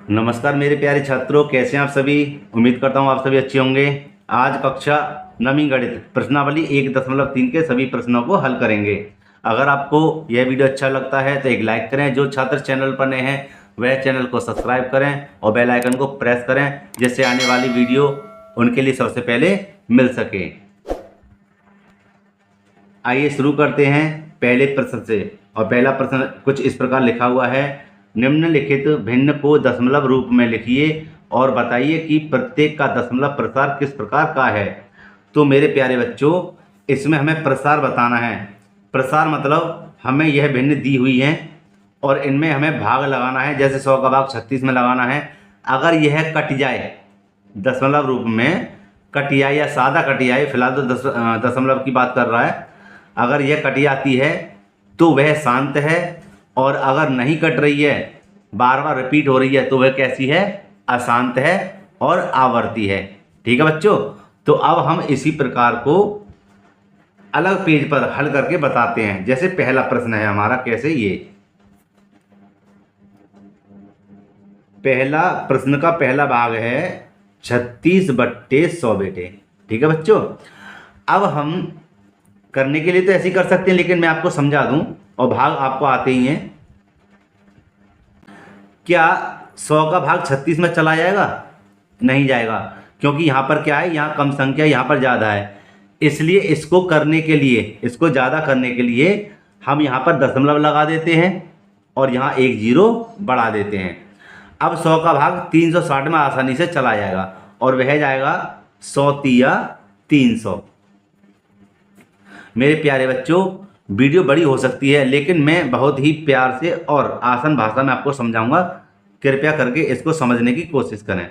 नमस्कार मेरे प्यारे छात्रों, कैसे हैं आप सभी। उम्मीद करता हूं आप सभी अच्छे होंगे। आज कक्षा नवीं गणित प्रश्नावली 1.3 के सभी प्रश्नों को हल करेंगे। अगर आपको यह वीडियो अच्छा लगता है तो एक लाइक करें। जो छात्र चैनल पर नए हैं वह चैनल को सब्सक्राइब करें और बेल आइकन को प्रेस करें, जिससे आने वाली वीडियो उनके लिए सबसे पहले मिल सके। आइए शुरू करते हैं पहले प्रश्न से। और पहला प्रश्न कुछ इस प्रकार लिखा हुआ है, निम्नलिखित भिन्न को दशमलव रूप में लिखिए और बताइए कि प्रत्येक का दशमलव प्रसार किस प्रकार का है। तो मेरे प्यारे बच्चों, इसमें हमें प्रसार बताना है। प्रसार मतलब हमें यह भिन्न दी हुई हैं और इनमें हमें भाग लगाना है। जैसे 100 का भाग 36 में लगाना है। अगर यह कट जाए दशमलव रूप में, कट जाए या सादा कट जाए, फिलहाल तो दशमलव की बात कर रहा है। अगर यह कट जाती है तो वह शांत है, और अगर नहीं कट रही है, बार बार रिपीट हो रही है, तो वह कैसी है, अशांत है और आवर्ती है। ठीक है बच्चों, तो अब हम इसी प्रकार को अलग पेज पर हल करके बताते हैं। जैसे पहला प्रश्न है हमारा, कैसे ये पहला प्रश्न का पहला भाग है 36/100 बेटे। ठीक है बच्चों, अब हम करने के लिए तो ऐसे ही कर सकते हैं, लेकिन मैं आपको समझा दूं और भाग आपको आते ही हैं। क्या 100 का भाग 36 में चला जाएगा? नहीं जाएगा, क्योंकि यहाँ पर क्या है, यहाँ कम संख्या, यहाँ पर ज़्यादा है। इसलिए इसको करने के लिए, इसको ज़्यादा करने के लिए हम यहाँ पर दशमलव लगा देते हैं और यहाँ एक जीरो बढ़ा देते हैं। अब 100 का भाग 360 में आसानी से चला जाएगा और वह जाएगा 100 तिया 300। मेरे प्यारे बच्चों, वीडियो बड़ी हो सकती है, लेकिन मैं बहुत ही प्यार से और आसान भाषा में आपको समझाऊंगा। कृपया करके इसको समझने की कोशिश करें।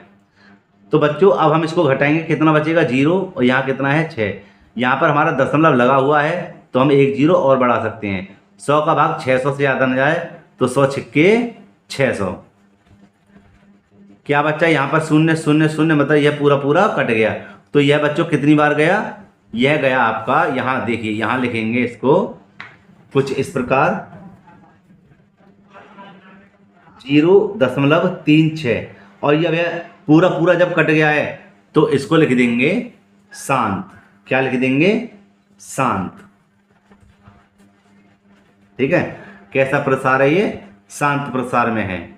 तो बच्चों, अब हम इसको घटाएंगे, कितना बचेगा, 0, और यहाँ कितना है, 6। यहाँ पर हमारा दशमलव लगा हुआ है तो हम एक जीरो और बढ़ा सकते हैं। 100 का भाग 600 से ज़्यादा न जाए तो 100 छिक्के 600। क्या बच्चा, यहाँ पर 0 0 0, मतलब यह पूरा पूरा कट गया। तो यह बच्चों कितनी बार गया, यह गया आपका, यहाँ देखिए, यहाँ लिखेंगे इसको कुछ इस प्रकार, 0.36। और यह पूरा पूरा जब कट गया है तो इसको लिख देंगे शांत। क्या लिख देंगे, शांत। ठीक है, कैसा प्रसार है ये, शांत प्रसार में है।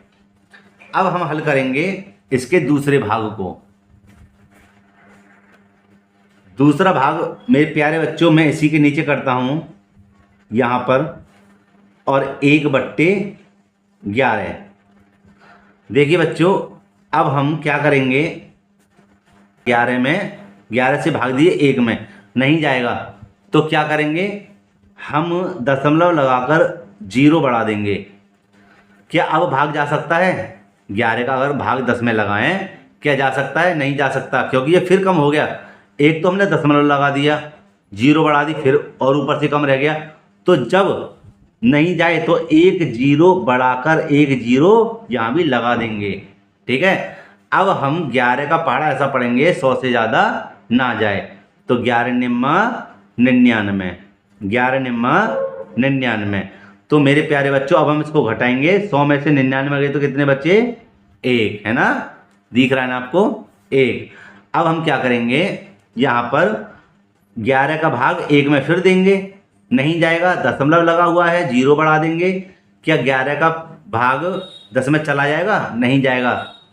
अब हम हल करेंगे इसके दूसरे भाग को। दूसरा भाग मेरे प्यारे बच्चों, मैं इसी के नीचे करता हूं यहां पर, और 1/11। देखिए बच्चों, अब हम क्या करेंगे, 11 में 11 से भाग दिए 1 में, नहीं जाएगा तो क्या करेंगे, हम दशमलव लगाकर जीरो बढ़ा देंगे। क्या अब भाग जा सकता है, 11 का अगर भाग 10 में लगाएं, क्या जा सकता है? नहीं जा सकता, क्योंकि ये फिर कम हो गया। एक तो हमने दशमलव लगा दिया, जीरो बढ़ा दी, फिर और ऊपर से कम रह गया। तो जब नहीं जाए तो एक जीरो बढ़ाकर एक जीरो यहाँ भी लगा देंगे। ठीक है, अब हम 11 का पहाड़ा ऐसा पढ़ेंगे 100 से ज़्यादा ना जाए। तो 11 निम्मा 99, 11 निम्मा 99। तो मेरे प्यारे बच्चों, अब हम इसको घटाएंगे। 100 में से 99 गए तो कितने बचे, 1, है ना, दिख रहा है ना आपको, 1। अब हम क्या करेंगे, यहाँ पर 11 का भाग 1 में फिर देंगे, नहीं जाएगा, दशमलव लगा हुआ है, जीरो बढ़ा देंगे। क्या 11 का भाग 10 में चला जाएगा? नहीं जाएगा,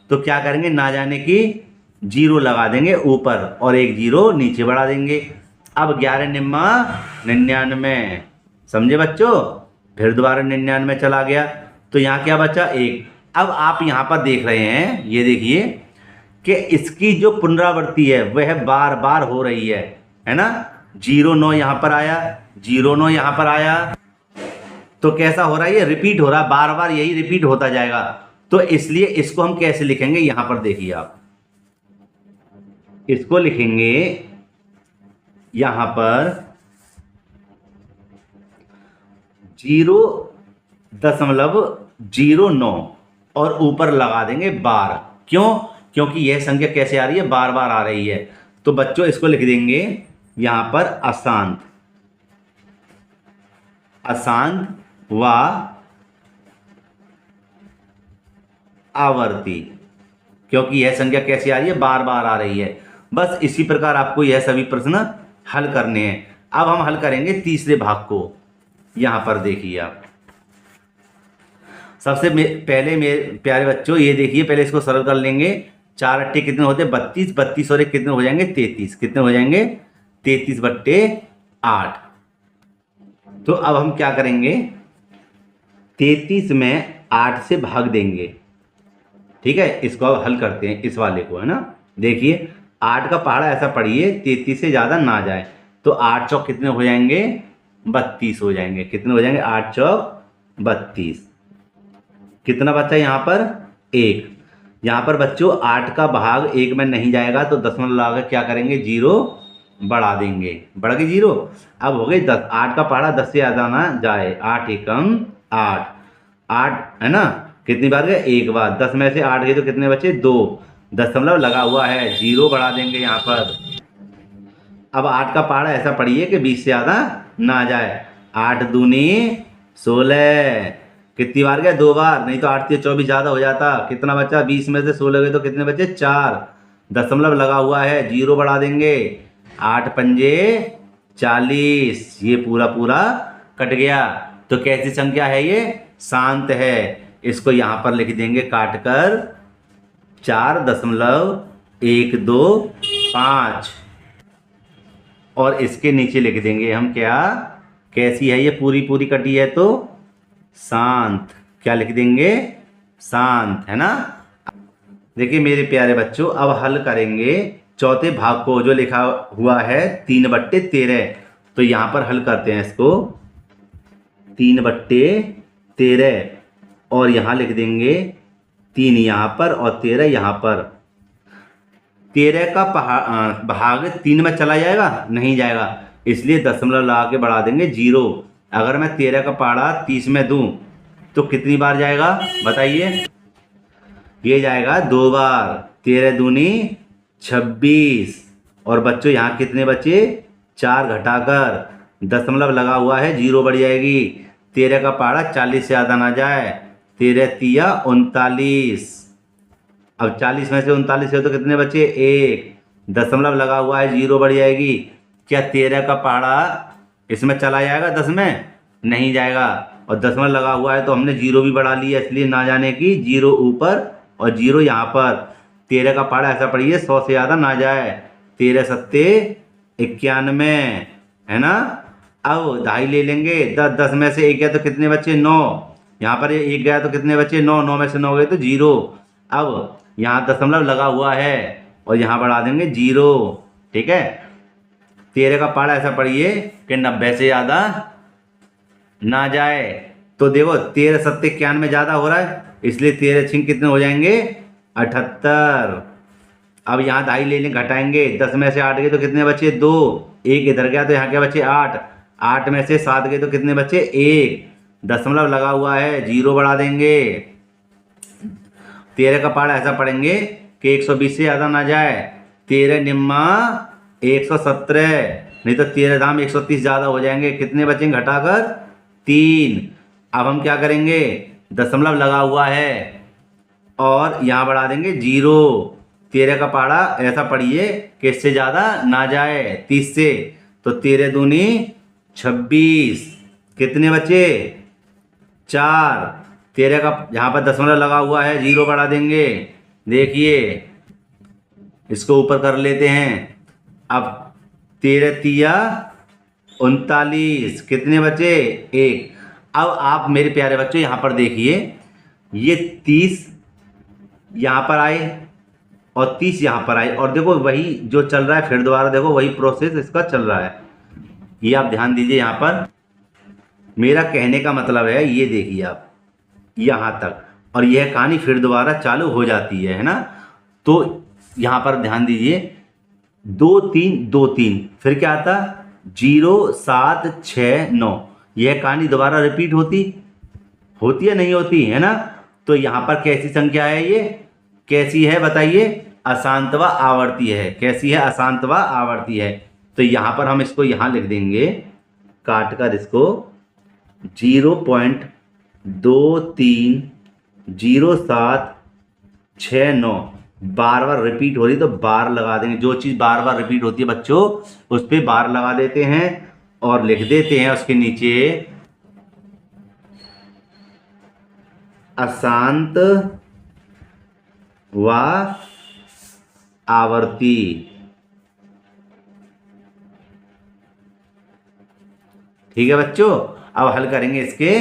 तो क्या करेंगे, ना जाने की जीरो लगा देंगे ऊपर और एक जीरो नीचे बढ़ा देंगे। अब 11 निम्मा 99, समझे बच्चों, फिर दोबारा 99 चला गया, तो यहाँ क्या बचा, 1। अब आप यहाँ पर देख रहे हैं, ये देखिए कि इसकी जो पुनरावृत्ति है वह बार बार हो रही है ना। 09 यहाँ पर आया, 09 यहाँ पर आया, तो कैसा हो रहा है, ये रिपीट हो रहा है, बार बार यही रिपीट होता जाएगा। तो इसलिए इसको हम कैसे लिखेंगे, यहां पर देखिए आप, इसको लिखेंगे यहां पर 0.09 और ऊपर लगा देंगे बार। क्यों? क्योंकि यह संख्या कैसे आ रही है, बार बार आ रही है। तो बच्चों इसको लिख देंगे यहां पर अशांत, अशांत व आवर्ती, क्योंकि यह संख्या कैसी आ रही है, बार बार आ रही है। बस इसी प्रकार आपको यह सभी प्रश्न हल करने हैं। अब हम हल करेंगे तीसरे भाग को। यहां पर देखिए आप, सबसे पहले मेरे प्यारे बच्चों ये देखिए, पहले इसको सरल कर लेंगे। 4 अट्टे कितने होते हैं, 32, 32 और एक कितने हो जाएंगे, 33। कितने हो जाएंगे, 33/8। तो अब हम क्या करेंगे, 33 में 8 से भाग देंगे। ठीक है, इसको अब हल करते हैं, इस वाले को, है ना। देखिए 8 का पहाड़ा ऐसा पढ़िए 33 से ज़्यादा ना जाए, तो 8 चौक कितने हो जाएंगे, 32 हो जाएंगे। कितने हो जाएंगे, 8 चौक 32। कितना बच्चा यहाँ पर, 1। यहाँ पर बच्चों 8 का भाग 1 में नहीं जाएगा, तो दशमलव लगा कर क्या करेंगे, 0 बढ़ा देंगे, बढ़ गई 0। अब हो गई 10। 8 का पहाड़ा 10 से ज़्यादा ना जाए, 8 एकम 8, 8 है ना। कितनी बार गए, एक बार। 10 में से 8 गए तो कितने बचे, 2। दशमलव लगा हुआ है, 0 बढ़ा देंगे यहाँ पर। अब 8 का पहाड़ा ऐसा पढ़िए कि 20 से ज़्यादा ना जाए। 8 दूनी 16। कितनी बार गए, 2 बार, नहीं तो 8 से 24 ज़्यादा हो जाता। कितना बचा, 20 में से 16 गए तो कितने बचे, 4। दशमलव लगा हुआ है, 0 बढ़ा देंगे। 8 पंजे 40, ये पूरा पूरा कट गया। तो कैसी संख्या है ये, शांत है। इसको यहाँ पर लिख देंगे काट कर 4.125, और इसके नीचे लिख देंगे हम क्या, कैसी है ये, पूरी पूरी कटी है तो शांत। क्या लिख देंगे, शांत, है ना। देखिए मेरे प्यारे बच्चों, अब हल करेंगे चौथे भाग को, जो लिखा हुआ है 3/13। तो यहाँ पर हल करते हैं इसको, 3/13, और यहाँ लिख देंगे 3 यहाँ पर और 13 यहाँ पर। 13 का भाग 3 में चला जाएगा, नहीं जाएगा, इसलिए दशमलव लगा के बढ़ा देंगे 0। अगर मैं 13 का पहाड़ा 30 में दूं तो कितनी बार जाएगा, बताइए। ये जाएगा 2 बार। 13 दूनी 26, और बच्चों यहाँ कितने बचे, 4 घटाकर दशमलव लगा हुआ है, 0 बढ़ जाएगी। 13 का पहाड़ा 40 से ज़्यादा ना जाए, 13 तिया 39। अब 40 में से 39 है तो कितने बचे, 1। दशमलव लगा हुआ है, 0 बढ़ जाएगी। क्या 13 का पहाड़ा इसमें चला जाएगा, 10 में नहीं जाएगा, और दशमलव लगा हुआ है तो हमने 0 भी बढ़ा लिया, इसलिए ना जाने की 0 ऊपर और 0 यहाँ पर। 13 का पहाड़ा ऐसा पढ़िए 100 से ज़्यादा ना जाए, 13 सत्ते 91, है ना। अब ढाई ले लेंगे, 10 में से 1 गया तो कितने बचे, 9। यहाँ पर 1 गया तो कितने बचे, 9। 9 में से 9 गए तो 0। अब यहाँ दशमलव लगा हुआ है और यहाँ बढ़ा देंगे 0। ठीक है, 13 का पहाड़ा ऐसा पढ़िए कि 90 से ज़्यादा ना जाए। तो देखो 13 सत्ते 91 ज़्यादा हो रहा है, इसलिए 13 छिंग कितने हो जाएंगे, 78। अब यहाँ ढाई ले लें, घटाएंगे, 10 में से 8 गए तो कितने बचे, 2। 1 इधर गया तो यहाँ क्या बचे, 8। 8 में से 7 गए तो कितने बचे, 1। दशमलव लगा हुआ है, 0 बढ़ा देंगे। 13 का पहाड़ा ऐसा पढ़ेंगे कि 120 से ज़्यादा ना जाए, 13 निम्मा 117, नहीं तो 13 धाम 130 ज़्यादा हो जाएंगे। कितने बचेंगे घटाकर, 3। अब हम क्या करेंगे, दशमलव लगा हुआ है और यहाँ बढ़ा देंगे 0। 13 का पहाड़ा ऐसा पढ़िए कि इससे ज़्यादा ना जाए, 30 से, तो 13 दूनी 26। कितने बचे, 4। 13 का यहाँ पर दशमलव लगा हुआ है, 0 बढ़ा देंगे। देखिए इसको ऊपर कर लेते हैं। अब 13 तिया 39, कितने बचे, 1। अब आप मेरे प्यारे बच्चों यहाँ पर देखिए, ये 30 यहाँ पर आए और 30 यहाँ पर आए, और देखो वही जो चल रहा है, फिर दोबारा देखो वही प्रोसेस इसका चल रहा है। ये आप ध्यान दीजिए, यहाँ पर मेरा कहने का मतलब है, ये देखिए आप यहाँ तक, और यह कहानी फिर दोबारा चालू हो जाती है ना। तो यहाँ पर ध्यान दीजिए, 2 3 2 3, फिर क्या आता, 0 7 6 9। यह कहानी दोबारा रिपीट होती है, नहीं होती है ना। तो यहाँ पर कैसी संख्या है, ये कैसी है बताइए, अशांत व आवर्ती है। कैसी है, अशांत व आवर्ती है। तो यहाँ पर हम इसको यहाँ लिख देंगे, काट कर इसको 0.2307 6 9 बार बार रिपीट हो रही तो बार लगा देंगे। जो चीज़ बार बार रिपीट होती है बच्चों उस पर बार लगा देते हैं और लिख देते हैं उसके नीचे अशांत व आवर्ती। ठीक है बच्चों, अब हल करेंगे इसके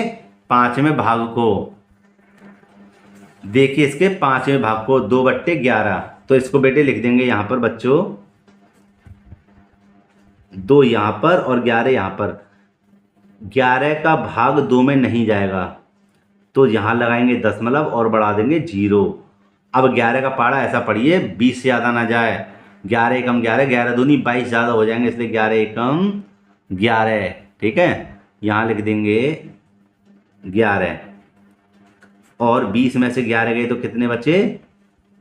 5वें भाग को। देखिए इसके 5वें भाग को 2/11, तो इसको बेटे लिख देंगे यहां पर बच्चों 2 यहां पर और 11 यहां पर। 11 का भाग 2 में नहीं जाएगा तो यहां लगाएंगे दशमलव और बढ़ा देंगे 0। अब 11 का पारा ऐसा पढ़िए 20 से ज़्यादा ना जाए। 11 एकम 11, 11 दूनी 22 ज़्यादा हो जाएंगे, इसलिए 11 एकम 11। ठीक है, यहाँ लिख देंगे 11 और 20 में से 11 गए तो कितने बचे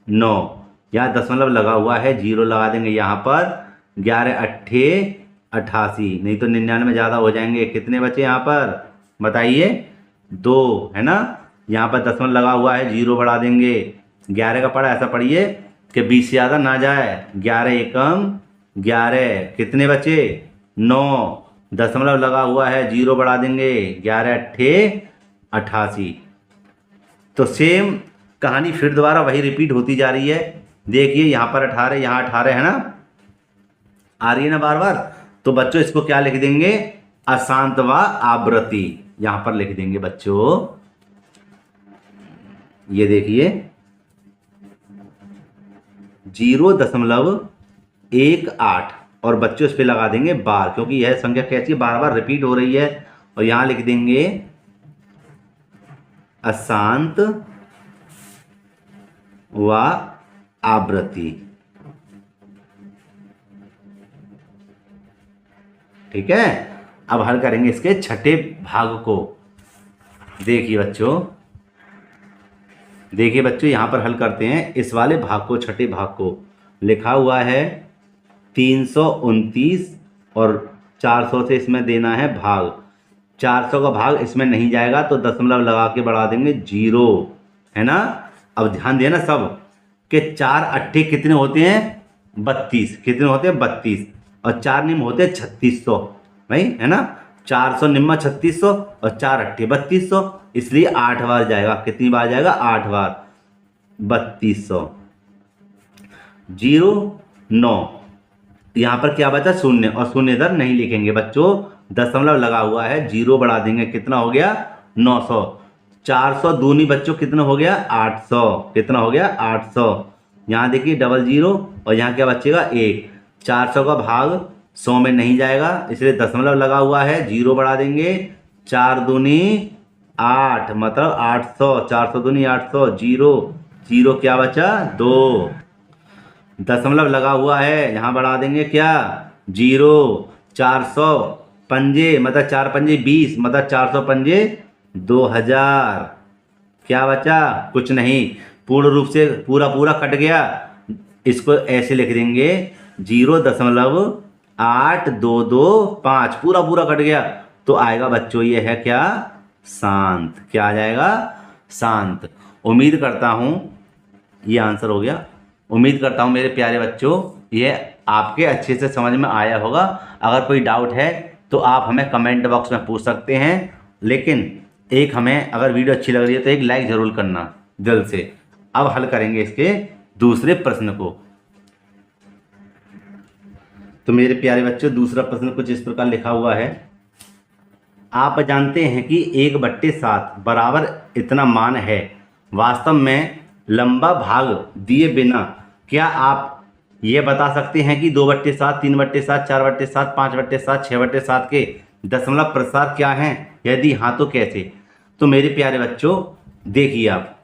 9। यहाँ दशमलव लगा हुआ है 0 लगा देंगे यहाँ पर। 11 अट्ठे 88, नहीं तो 99 ज़्यादा हो जाएंगे। कितने बचे यहाँ पर बताइए 2 है ना। यहाँ पर दशमलव लगा हुआ है 0 बढ़ा देंगे। 11 का पढ़ा ऐसा पढ़िए कि 20 से ज़्यादा ना जाए। 11 एकम 11, कितने बचे 9। दशमलव लगा हुआ है 0 बढ़ा देंगे। 11 अट्ठे 88। तो सेम कहानी फिर दोबारा वही रिपीट होती जा रही है। देखिए यहाँ पर 18, यहाँ 18 है ना, आ रही है ना बार बार। तो बच्चों इसको क्या लिख देंगे अशांत व आवृत्ति, यहाँ पर लिख देंगे बच्चों। ये देखिए 0.18 और बच्चों इस पे लगा देंगे बार, क्योंकि यह संख्या कैसी बार बार रिपीट हो रही है। और यहां लिख देंगे अशांत व आवृत्ति। ठीक है, अब हल करेंगे इसके 6ठे भाग को। देखिए बच्चों यहाँ पर हल करते हैं इस वाले भाग को। 6ठे भाग को लिखा हुआ है 329 और 400 से इसमें देना है भाग। 400 का भाग इसमें नहीं जाएगा तो दशमलव लगा के बढ़ा देंगे 0, है ना। अब ध्यान देना सब कि 4 अट्ठे कितने होते हैं 32, कितने होते हैं 32 और 4 निम्न होते हैं 3600 भाई, है ना। 400 निम्न 3600 और 4 अट्ठे 3200, इसलिए 8 बार जाएगा। कितनी बार जाएगा 8 बार 3200। 0 9, यहाँ पर क्या बचा 0 और 0 इधर नहीं लिखेंगे बच्चों। दशमलव लगा हुआ है 0 बढ़ा देंगे, कितना हो गया 900। 400 दूनी बच्चों कितना हो गया 800, कितना हो गया 800। यहाँ देखिए 00 और यहाँ क्या बचेगा 1। 400 का भाग 100 में नहीं जाएगा इसलिए दशमलव लगा हुआ है 0 बढ़ा देंगे। 4 दूनी 8 मतलब 800, 400 दूनी 800। 0 क्या बचा 2। दशमलव लगा हुआ है यहाँ बढ़ा देंगे क्या 0। 400 पंजे मतलब 4 पंजे 20 मतलब 400 पंजे 2000। क्या बचा कुछ नहीं, पूर्ण रूप से पूरा कट गया। इसको ऐसे लिख देंगे 0.8225 पूरा कट गया तो आएगा बच्चों ये है क्या शांत। क्या आ जाएगा शांत। उम्मीद करता हूँ ये आंसर हो गया। उम्मीद करता हूँ मेरे प्यारे बच्चों ये आपके अच्छे से समझ में आया होगा। अगर कोई डाउट है तो आप हमें कमेंट बॉक्स में पूछ सकते हैं, लेकिन एक हमें अगर वीडियो अच्छी लग रही है तो एक लाइक ज़रूर करना दिल से। अब हल करेंगे इसके दूसरे प्रश्न को। तो मेरे प्यारे बच्चों दूसरा प्रश्न कुछ इस प्रकार लिखा हुआ है। आप जानते हैं कि 1/7 बराबर इतना मान है। वास्तव में लंबा भाग दिए बिना क्या आप ये बता सकते हैं कि 2/7, 3/7, 4/7, 5/7, 6/7 के दशमलव प्रसार क्या हैं? यदि हाँ तो कैसे? तो मेरे प्यारे बच्चों देखिए, आप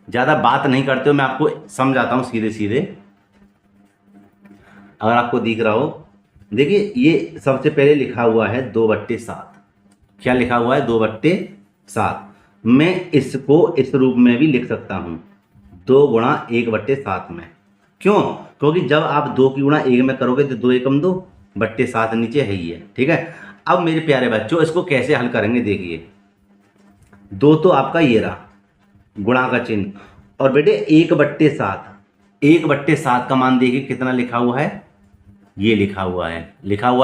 ज़्यादा बात नहीं करते हो, मैं आपको समझाता हूँ सीधे सीधे। अगर आपको दिख रहा हो, देखिए ये सबसे पहले लिखा हुआ है 2/7। क्या लिखा हुआ है 2/7। मैं इसको इस रूप में भी लिख सकता हूँ 2 गुणा 1/7 में। क्यों? क्योंकि जब आप 2 की गुणा 1 में करोगे तो 2 एकम 2/7 नीचे है ही है। ठीक है, अब मेरे प्यारे बच्चों इसको कैसे हल करेंगे देखिए। 2 तो आपका ये रहा गुणा का चिन्ह और बेटे 1/7, 1/7 का मान देखिए कितना लिखा हुआ है, ये लिखा हुआ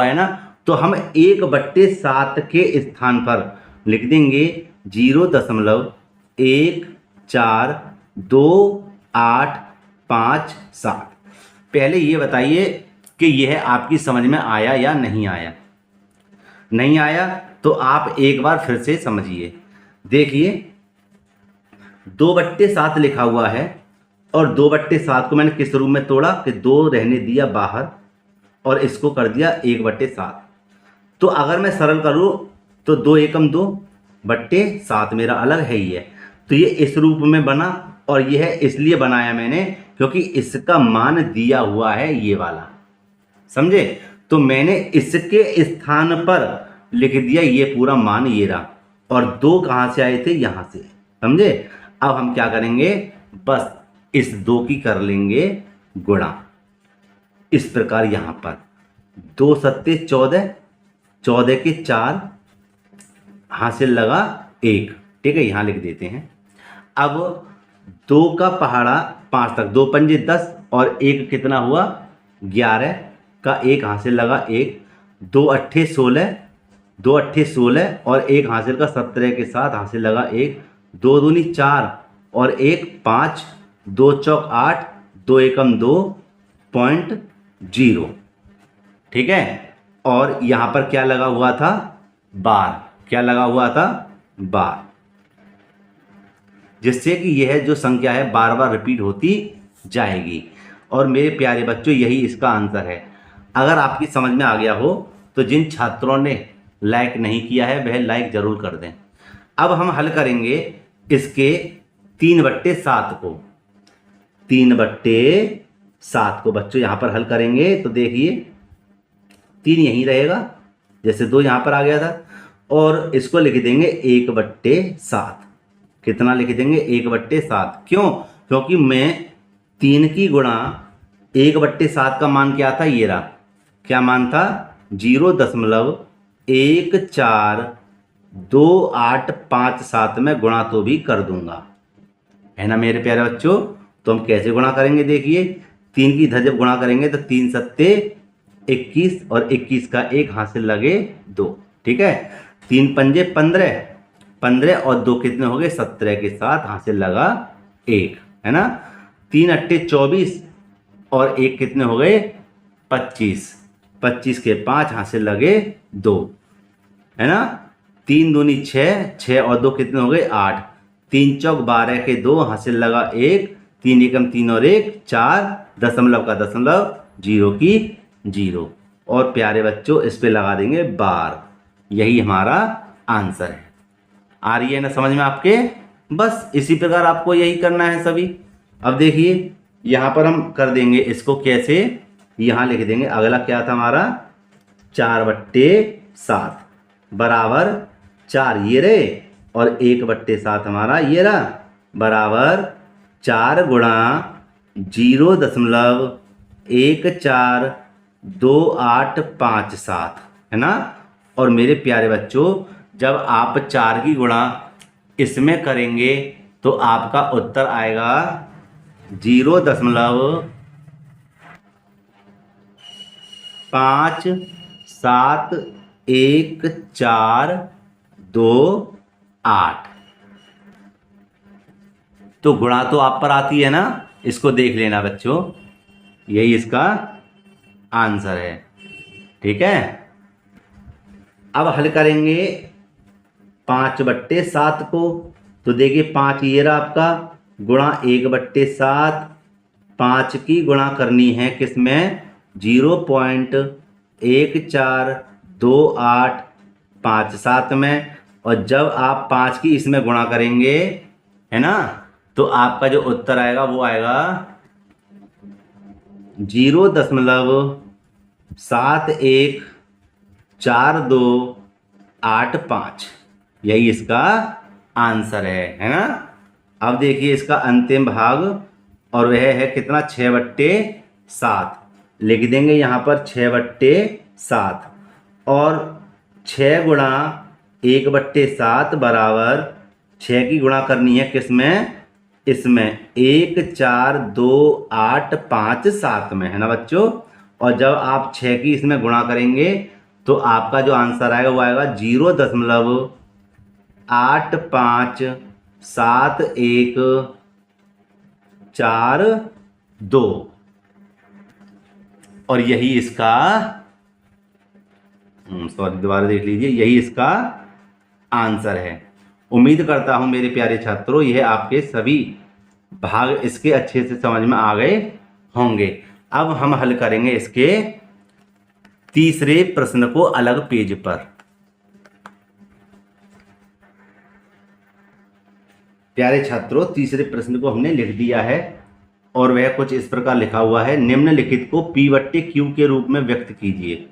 है ना। तो हम 1/7 के स्थान पर लिख देंगे 0.1428557। पहले ये बताइए कि यह आपकी समझ में आया या नहीं आया। नहीं आया तो आप एक बार फिर से समझिए। देखिए 2/7 लिखा हुआ है और 2/7 को मैंने किस रूप में तोड़ा कि 2 रहने दिया बाहर और इसको कर दिया 1/7। तो अगर मैं सरल करूँ तो 2 एकम 2/7 मेरा अलग है ही है। तो ये इस रूप में बना और यह इसलिए बनाया मैंने क्योंकि इसका मान दिया हुआ है ये वाला, समझे। तो मैंने इसके स्थान पर लिख दिया ये पूरा मान ये रहा, और 2 कहाँ से आए थे, यहाँ से, समझे। अब हम क्या करेंगे, बस इस 2 की कर लेंगे गुणा इस प्रकार। यहाँ पर 2 सत्ते 14, 14 के 4, हासिल लगा 1, ठीक है, यहाँ लिख देते हैं। अब 2 का पहाड़ा 5 तक, 2 पंजे 10 और 1 कितना हुआ 11 का 1 हासिल लगा 1, 2 अट्ठे 16, 2 अट्ठे 16 और 1 हासिल का 17 के साथ हासिल लगा 1, 2 दूनी 4 और 1 5, 2 चौक 8, 2 एकम 2.0, ठीक है। और यहाँ पर क्या लगा हुआ था, बार, क्या लगा हुआ था, बार, जिससे कि यह जो संख्या है बार बार रिपीट होती जाएगी। और मेरे प्यारे बच्चों यही इसका आंसर है। अगर आपकी समझ में आ गया हो तो जिन छात्रों ने लाइक नहीं किया है वह लाइक जरूर कर दें। अब हम हल करेंगे इसके 3/7 को, 3/7 को बच्चों यहाँ पर हल करेंगे तो देखिए 3 यहीं रहेगा, जैसे 2 यहाँ पर आ गया था, और इसको लिख देंगे 1/7। कितना लिख देंगे 1/7, क्यों, क्योंकि मैं 3 की गुणा 1/7 का मान क्या था, ये रहा, क्या मान था 0.1428557 में गुणा तो भी कर दूंगा, है ना मेरे प्यारे बच्चों। तो हम कैसे गुणा करेंगे, देखिए 3 की इधर जब गुणा करेंगे तो 3 सत्ते 21 और 21 का 1 हासिल लगे 2, ठीक है। 3 पंजे 15, 15 और 2 कितने हो गए 17 के साथ हासिल लगा 1, है ना। 3 अट्ठे 24 और 1 कितने हो गए 25, 25 के 5 हासिल लगे 2, है ना। 3 दूनी 6, 6 और 2 कितने हो गए 8, 3 चौक 12 के 2 हासिल लगा 1, 3 एकम 3 और 1 4, दशमलव का दशमलव, 0 की 0, और प्यारे बच्चों इस पे लगा देंगे बार। यही हमारा आंसर है। आ रही है ना समझ में आपके। बस इसी प्रकार आपको यही करना है सभी। अब देखिए यहाँ पर हम कर देंगे इसको कैसे, यहाँ लिख देंगे अगला क्या था हमारा 4/7 बराबर 4 ये रहे और 1/7 हमारा ये रहा बराबर 4 गुणा 0.1428557, है ना। और मेरे प्यारे बच्चों जब आप 4 की गुणा इसमें करेंगे तो आपका उत्तर आएगा 0.57148। तो गुणा तो आप पर आती है ना, इसको देख लेना बच्चों, यही इसका आंसर है, ठीक है। अब हल करेंगे 5/7 को, तो देखिए 5 ये रहा आपका गुणा 1/7, 5 की गुणा करनी है किसमें 0.1428557 में, और जब आप 5 की इसमें गुणा करेंगे, है ना, तो आपका जो उत्तर आएगा वो आएगा 0.714285, यही इसका आंसर है ना। अब देखिए इसका अंतिम भाग, और वह है कितना 6/7, लिख देंगे यहाँ पर 6/7, और 6 गुणा 1/7 बराबर 6 की गुणा करनी है किसमें इसमें 1 4 2 8 5 7 में, है ना बच्चों। और जब आप 6 की इसमें गुणा करेंगे तो आपका जो आंसर आएगा वो आएगा 0.857142। और यही इसका सॉरी दोबारा देख लीजिए, यही इसका आंसर है। उम्मीद करता हूं मेरे प्यारे छात्रों यह आपके सभी भाग इसके अच्छे से समझ में आ गए होंगे। अब हम हल करेंगे इसके तीसरे प्रश्न को अलग पेज पर। प्यारे छात्रों तीसरे प्रश्न को हमने लिख दिया है और वह कुछ इस प्रकार लिखा हुआ है, निम्नलिखित को P बट्टे Q के रूप में व्यक्त कीजिए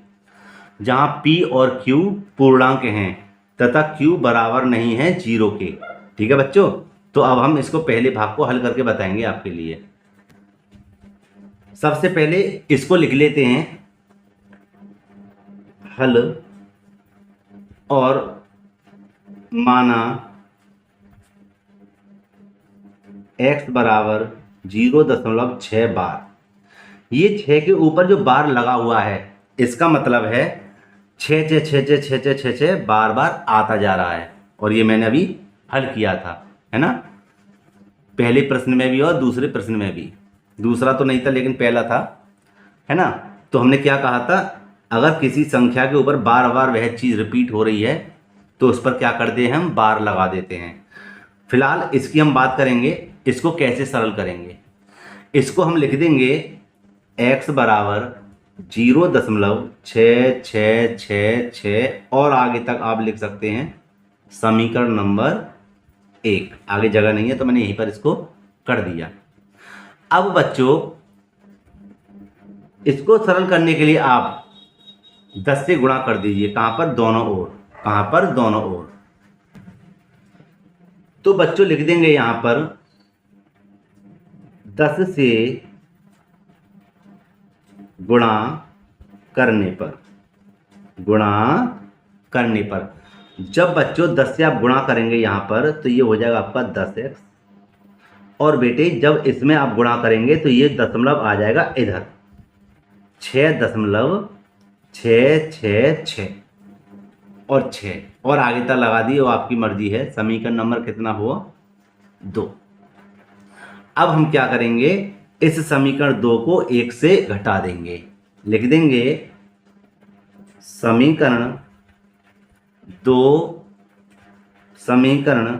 जहां P और Q पूर्णांक हैं तथा Q बराबर नहीं है 0 के। ठीक है बच्चों, तो अब हम इसको पहले भाग को हल करके बताएंगे आपके लिए। सबसे पहले इसको लिख लेते हैं हल, और माना x बराबर 0.6 बार। ये 6 के ऊपर जो बार लगा हुआ है इसका मतलब है 6 6 6 6 6 6 6 6 बार बार आता जा रहा है। और ये मैंने अभी हल किया था, है ना, पहले प्रश्न में भी और दूसरे प्रश्न में भी। दूसरा तो नहीं था लेकिन पहला था, है ना। तो हमने क्या कहा था, अगर किसी संख्या के ऊपर बार बार वह चीज़ रिपीट हो रही है तो उस पर क्या करते हैं, हम बार लगा देते हैं। फिलहाल इसकी हम बात करेंगे, इसको कैसे सरल करेंगे। इसको हम लिख देंगे x बराबर 0.6666 और आगे तक आप लिख सकते हैं समीकरण नंबर 1। आगे जगह नहीं है तो मैंने यहीं पर इसको कर दिया। अब बच्चों इसको सरल करने के लिए आप 10 से गुणा कर दीजिए, कहां पर, दोनों ओर। कहां पर, दोनों ओर। तो बच्चों लिख देंगे यहां पर 10 से गुणा करने पर, जब बच्चों 10 से आप गुणा करेंगे यहां पर तो ये हो जाएगा आपका 10x। और बेटे जब इसमें आप गुणा करेंगे तो ये दशमलव आ जाएगा इधर 6.666 और 6 और आगे तक लगा दिए, वो आपकी मर्जी है। समीकरण नंबर कितना हुआ, 2। अब हम क्या करेंगे, इस समीकरण 2 को 1 से घटा देंगे। लिख देंगे समीकरण 2 समीकरण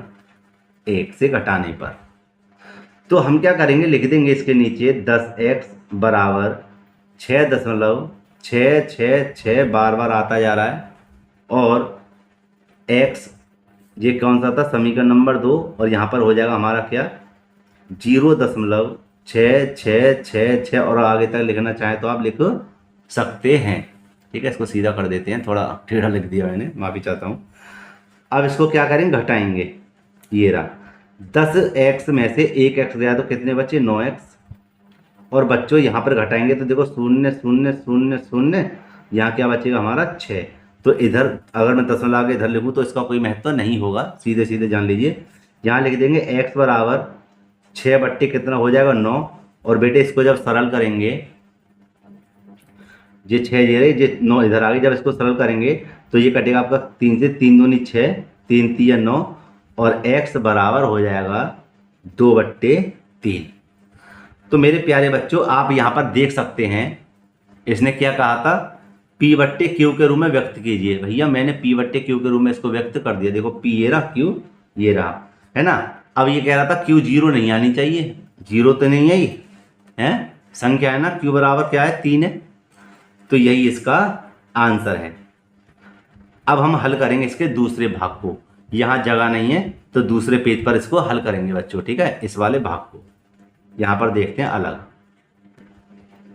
1 से घटाने पर तो हम क्या करेंगे, लिख देंगे इसके नीचे 10x बराबर 6.666 बार बार आता जा रहा है, और x ये कौन सा था, समीकरण नंबर 2, और यहाँ पर हो जाएगा हमारा क्या, 0.6666 और आगे तक लिखना चाहे तो आप लिख सकते हैं। ठीक है, इसको सीधा कर देते हैं, थोड़ा टेढ़ा लिख दिया मैंने, माफ़ी चाहता हूँ। अब इसको क्या करेंगे, घटाएंगे। ये रहा 10x में से 1x गया तो कितने बचे, 9x। और बच्चों यहाँ पर घटाएंगे तो देखो 0 0 0 0, यहाँ क्या बचेगा हमारा 6। तो इधर अगर मैं दशमलव आगे इधर लिखूँ तो इसका कोई महत्व नहीं होगा, सीधे सीधे जान लीजिए। यहाँ लिख देंगे x बराबर 6 बट्टे कितना हो जाएगा, 9। और बेटे इसको जब सरल करेंगे, ये 6 ये 9 इधर आगे, जब इसको सरल करेंगे तो ये कटेगा आपका 3 से, 3 दूनी 6, 3 3 9, और x बराबर हो जाएगा 2/3। तो मेरे प्यारे बच्चों आप यहाँ पर देख सकते हैं इसने क्या कहा था, P/Q के रूप में व्यक्त कीजिए। भैया मैंने P/Q के रूप में इसको व्यक्त कर दिया। देखो P ये रहा, Q ये रहा, है ना। अब ये कह रहा था Q 0 नहीं आनी चाहिए, 0 तो नहीं आई है, संख्या है ना, Q बराबर क्या है, 3 है। तो यही इसका आंसर है। अब हम हल करेंगे इसके दूसरे भाग को, यहाँ जगह नहीं है तो दूसरे पेज पर इसको हल करेंगे बच्चों। ठीक है, इस वाले भाग को यहाँ पर देखते हैं अलग।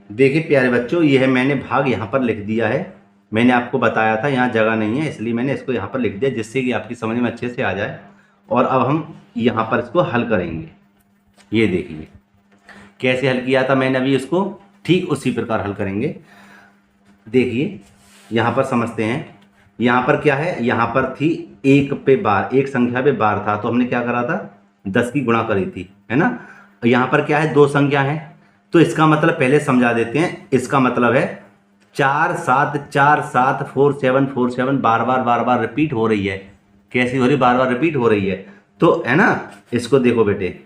देखिए प्यारे बच्चों, यह मैंने भाग यहाँ पर लिख दिया है। मैंने आपको बताया था यहाँ जगह नहीं है, इसलिए मैंने इसको यहाँ पर लिख दिया जिससे कि आपकी समझ में अच्छे से आ जाए। और अब हम यहाँ पर इसको हल करेंगे। ये देखिए कैसे हल किया था मैंने अभी इसको, ठीक उसी प्रकार हल करेंगे। देखिए यहाँ पर समझते हैं, यहाँ पर क्या है, यहाँ पर थी एक पे बार, एक संख्या पे बार था, तो हमने क्या करा था, 10 की गुणा करी थी, है ना। यहाँ पर क्या है, 2 संख्या है, तो इसका मतलब पहले समझा देते हैं। इसका मतलब है 4 7 4 7 4 7 4 7 बार बार रिपीट हो रही है। कैसी हो रही, बार बार रिपीट हो रही है, तो है ना। इसको देखो बेटे,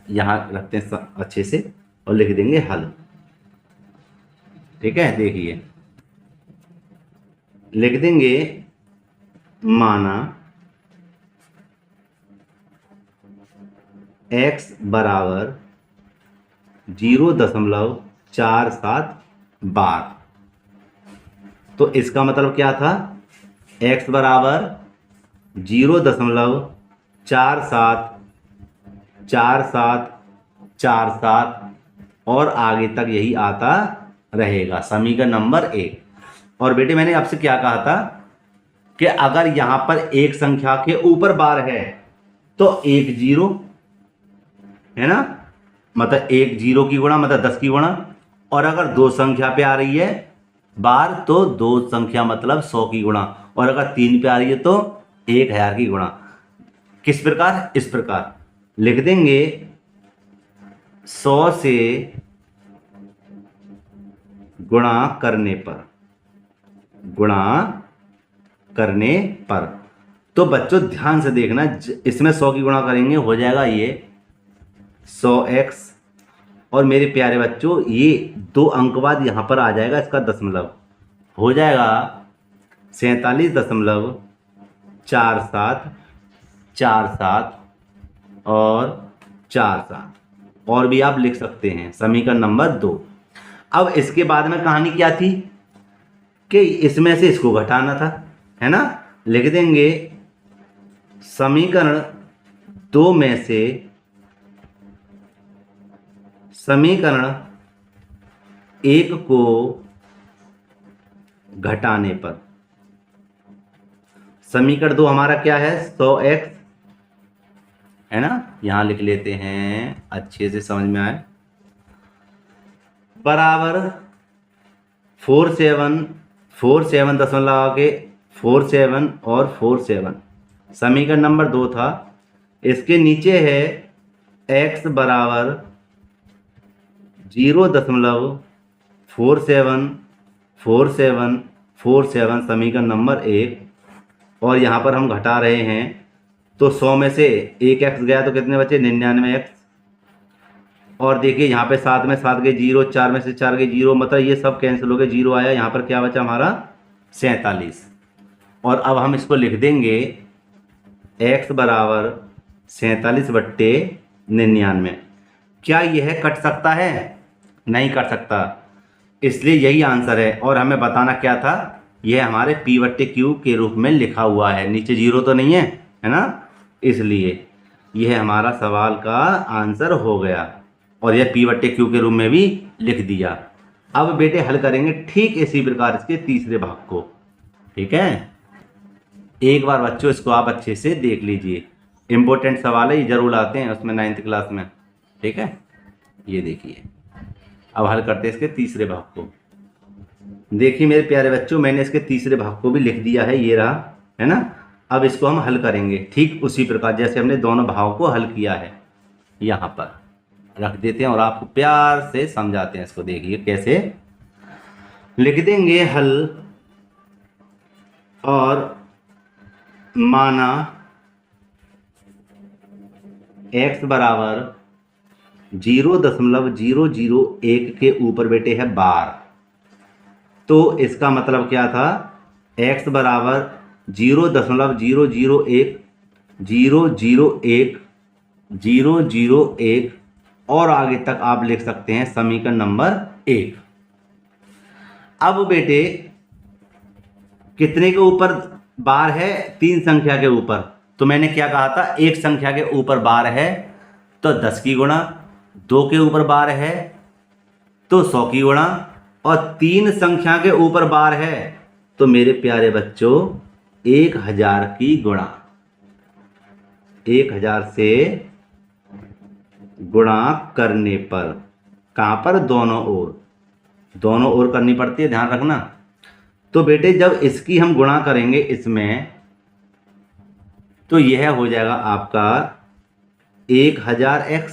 यहाँ रखते हैं अच्छे से और लिख देंगे हल। ठीक है, देखिए लिख देंगे, माना x बराबर 0.47 बार। तो इसका मतलब क्या था, x बराबर 0.474747 और आगे तक यही आता रहेगा, समीकरण नंबर 1। और बेटे मैंने आपसे क्या कहा था कि अगर यहां पर एक संख्या के ऊपर बार है तो एक जीरो, है ना, मतलब एक जीरो की गुणा मतलब 10 की गुणा। और अगर 2 संख्या पे आ रही है बार तो 2 संख्या मतलब 100 की गुणा। और अगर 3 पे आ रही है तो 1000 की गुणा। किस प्रकार, इस प्रकार लिख देंगे, 100 से गुणा करने पर, गुणा करने पर। तो बच्चों ध्यान से देखना, इसमें 100 की गुणा करेंगे हो जाएगा ये 100x, और मेरे प्यारे बच्चों ये 2 अंक बाद यहाँ पर आ जाएगा इसका दशमलव, हो जाएगा 47.4747 और 47, और भी आप लिख सकते हैं, समीकरण नंबर 2। अब इसके बाद में कहानी क्या थी कि इसमें से इसको घटाना था, है ना। लिख देंगे समीकरण 2 में से समीकरण 1 को घटाने पर, समीकरण 2 हमारा क्या है, 100x, है ना। यहां लिख लेते हैं अच्छे से समझ में आए, बराबर 47 दशमलव लगा के 47 और 47, समीकरण नंबर 2 था। इसके नीचे है x बराबर 0.474747, समीकरण नंबर 1। और यहाँ पर हम घटा रहे हैं, तो 100 में से एक x गया तो कितने बचे, 99x। और देखिए यहाँ पे 7 में 7 गए 0, 4 में से 4 गए 0, मतलब ये सब कैंसिल हो गए, 0 आया। यहाँ पर क्या बचा हमारा 47। और अब हम इसको लिख देंगे x बराबर 47/99। क्या यह कट सकता है, नहीं कट सकता, इसलिए यही आंसर है। और हमें बताना क्या था, यह हमारे p/q के रूप में लिखा हुआ है, नीचे 0 तो नहीं है, है ना, इसलिए यह हमारा सवाल का आंसर हो गया। और यह p/q के रूप में भी लिख दिया। अब बेटे हल करेंगे ठीक इसी प्रकार इसके तीसरे भाग को। ठीक है, एक बार बच्चों इसको आप अच्छे से देख लीजिए, इंपॉर्टेंट सवाल है, ये जरूर आते हैं उसमें 9th क्लास में। ठीक है, ये देखिए, अब हल करते हैं इसके तीसरे भाग को। देखिए मेरे प्यारे बच्चों, मैंने इसके तीसरे भाग को भी लिख दिया है, ये रहा, है ना। अब इसको हम हल करेंगे ठीक उसी प्रकार जैसे हमने दोनों भागों को हल किया है। यहाँ पर रख देते हैं और आपको प्यार से समझाते हैं इसको। देखिए कैसे लिख देंगे हल, और माना x बराबर 0.001 के ऊपर बेटे है बार। तो इसका मतलब क्या था, x बराबर 0.001 और आगे तक आप लिख सकते हैं समीकरण नंबर 1। अब बेटे कितने के ऊपर बार है, 3 संख्या के ऊपर। तो मैंने क्या कहा था, एक संख्या के ऊपर बार है तो 10 की गुणा, 2 के ऊपर बार है तो 100 की गुणा, और 3 संख्या के ऊपर बार है तो मेरे प्यारे बच्चों 1000 की गुणा, 1000 से गुणा करने पर, कहां पर, दोनों ओर करनी पड़ती है, ध्यान रखना। तो बेटे जब इसकी हम गुणा करेंगे इसमें, तो यह हो जाएगा आपका 1000x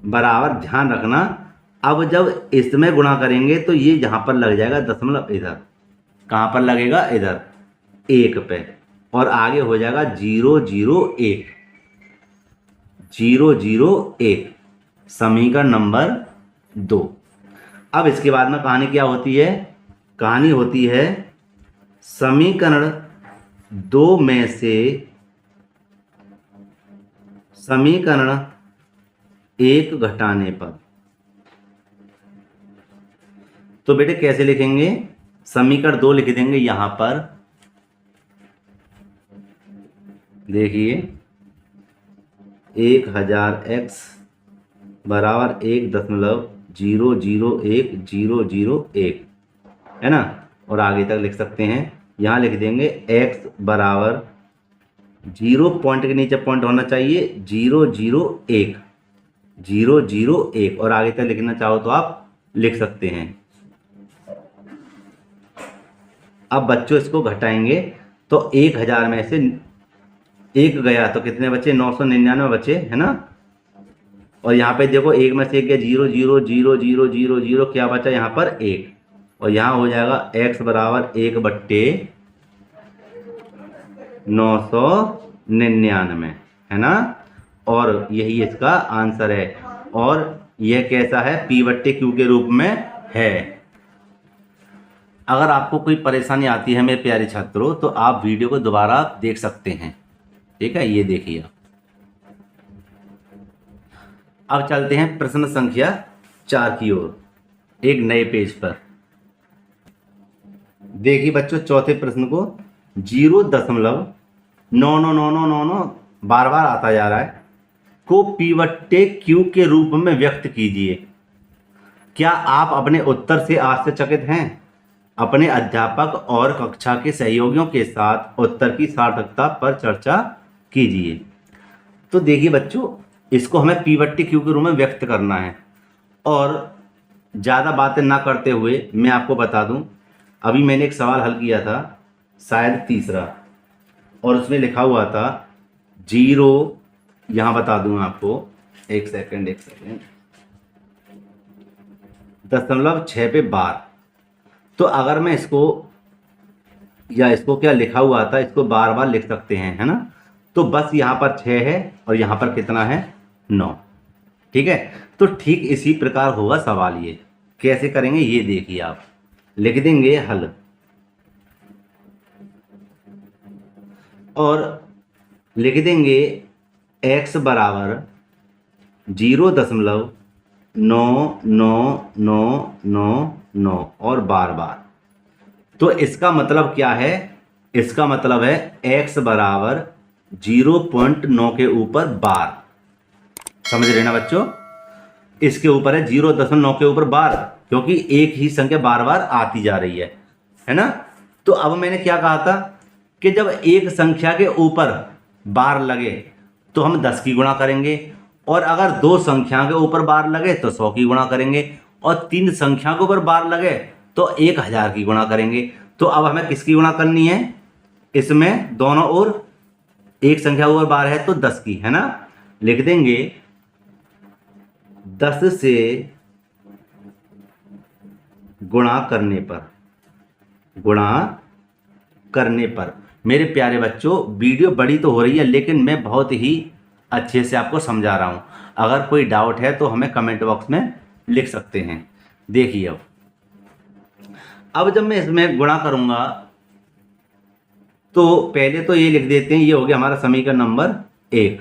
बराबर, ध्यान रखना अब जब इसमें गुणा करेंगे तो ये यहाँ पर लग जाएगा दशमलव, इधर कहाँ पर लगेगा, इधर 1 पे, और आगे हो जाएगा 001, 001, समीकरण नंबर 2। अब इसके बाद में कहानी क्या होती है, कहानी होती है समीकरण 2 में से समीकरण 1 घटाने पर। तो बेटे कैसे लिखेंगे, समीकरण 2 लिख देंगे यहां पर, देखिए 1000x बराबर 1.001 है ना, और आगे तक लिख सकते हैं, यहाँ लिख देंगे x बराबर 0 पॉइंट के नीचे पॉइंट होना चाहिए 001, और आगे तक लिखना चाहो तो आप लिख सकते हैं। अब बच्चों इसको घटाएंगे तो 1000 में से 1 गया तो कितने बचे, 999 बचे, है ना। और यहाँ पे देखो 1 में से 1 गया 0, क्या बचा यहाँ पर 1, और यहाँ हो जाएगा x बराबर 1/999, है ना, और यही इसका आंसर है। और यह कैसा है, p/q के रूप में है। अगर आपको कोई परेशानी आती है मेरे प्यारे छात्रों तो आप वीडियो को दोबारा देख सकते हैं, ठीक है। ये देखिए, अब चलते हैं प्रश्न संख्या 4 की ओर, एक नए पेज पर। देखिए बच्चों, चौथे प्रश्न को 0.99999 बार बार आता जा रहा है को p/q के रूप में व्यक्त कीजिए। क्या आप अपने उत्तर से आश्चर्यचकित हैं? अपने अध्यापक और कक्षा के सहयोगियों के साथ उत्तर की सार्थकता पर चर्चा कीजिए। तो देखिए बच्चों, इसको हमें p/q के रूप में व्यक्त करना है, और ज़्यादा बातें ना करते हुए मैं आपको बता दूं, अभी मैंने एक सवाल हल किया था, शायद तीसरा, और उसमें लिखा हुआ था 0, यहाँ बता दूं आपको, एक सेकंड 0.6 पे बार। तो अगर मैं इसको, या इसको क्या लिखा हुआ था, इसको बार बार लिख सकते हैं, है ना। तो बस यहाँ पर 6 है और यहाँ पर कितना है, 9, ठीक है। तो ठीक इसी प्रकार होगा सवाल। ये कैसे करेंगे ये देखिए, आप लिख देंगे हल, और लिख देंगे x बराबर 0.99999 और बार बार। तो इसका मतलब क्या है, इसका मतलब है x बराबर 0.9 के ऊपर बार, समझ रहे ना बच्चों, इसके ऊपर है 0.9 के ऊपर बार, क्योंकि एक ही संख्या बार बार आती जा रही है ना। तो अब मैंने क्या कहा था कि जब एक संख्या के ऊपर बार लगे तो हम 10 की गुणा करेंगे, और अगर 2 संख्या के ऊपर बार लगे तो 100 की गुणा करेंगे, और 3 संख्या के ऊपर बार लगे तो 1000 की गुणा करेंगे। तो अब हमें किसकी गुणा करनी है, इसमें दोनों ओर एक संख्या ऊपर बार है तो 10 की, है ना। लिख देंगे 10 से गुणा करने पर। मेरे प्यारे बच्चों, वीडियो बड़ी तो हो रही है, लेकिन मैं बहुत ही अच्छे से आपको समझा रहा हूं। अगर कोई डाउट है तो हमें कमेंट बॉक्स में लिख सकते हैं। देखिए, अब जब मैं इसमें गुणा करूंगा तो पहले तो ये लिख देते हैं, ये हो गया हमारा समीकरण नंबर 1।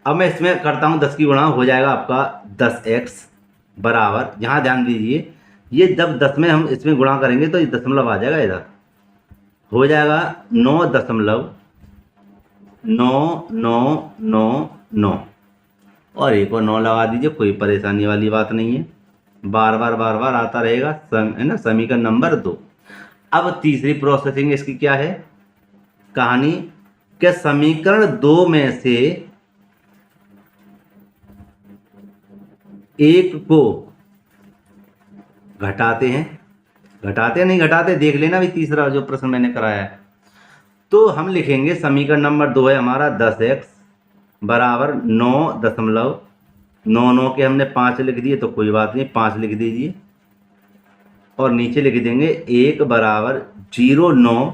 अब मैं इसमें करता हूं 10 की गुणा, हो जाएगा आपका 10x बराबर, यहाँ ध्यान दीजिए, ये जब 10 में हम इसमें गुणा करेंगे तो ये दशमलव आ जाएगा, इधर हो जाएगा 9.9999, और एक और 9 लगा दीजिए, कोई परेशानी वाली बात नहीं है, बार बार आता रहेगा, है ना, समीकरण नंबर 2। अब तीसरी प्रोसेसिंग इसकी क्या है कहानी, कि समीकरण 2 में से एक को घटाते हैं, नहीं घटाते, देख लेना भी तीसरा जो प्रश्न मैंने कराया है। तो हम लिखेंगे समीकरण नंबर 2 है हमारा 10x बराबर 9.99 के हमने 5 लिख दिए, तो कोई बात नहीं 5 लिख दीजिए, और नीचे लिख देंगे 1 बराबर 0.9,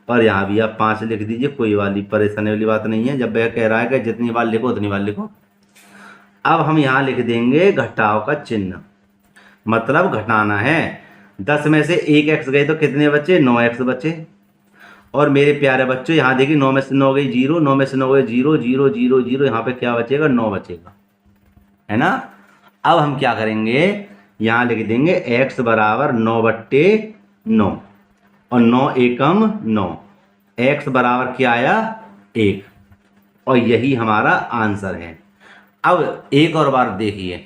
और यहाँ भी आप 5 लिख दीजिए, कोई वाली परेशानी वाली बात नहीं है। जब वह कह रहा है कि जितनी बार लिखो उतनी बार लिखो। अब हम यहाँ लिख देंगे घटाव का चिन्ह, मतलब घटाना है। 10 में से 1x गए तो कितने बचे? 9x बचे। और मेरे प्यारे बच्चों यहाँ देखिए 9 में से 9 गई 0, 9 में से 9 गई 0, 0 0 0, यहाँ पे क्या बचेगा? 9 बचेगा, है ना। अब हम क्या करेंगे, यहाँ लिख देंगे x बराबर 9/9, और 9 एकम 9, x बराबर क्या आया? 1, और यही हमारा आंसर है। अब एक और बार देखिए,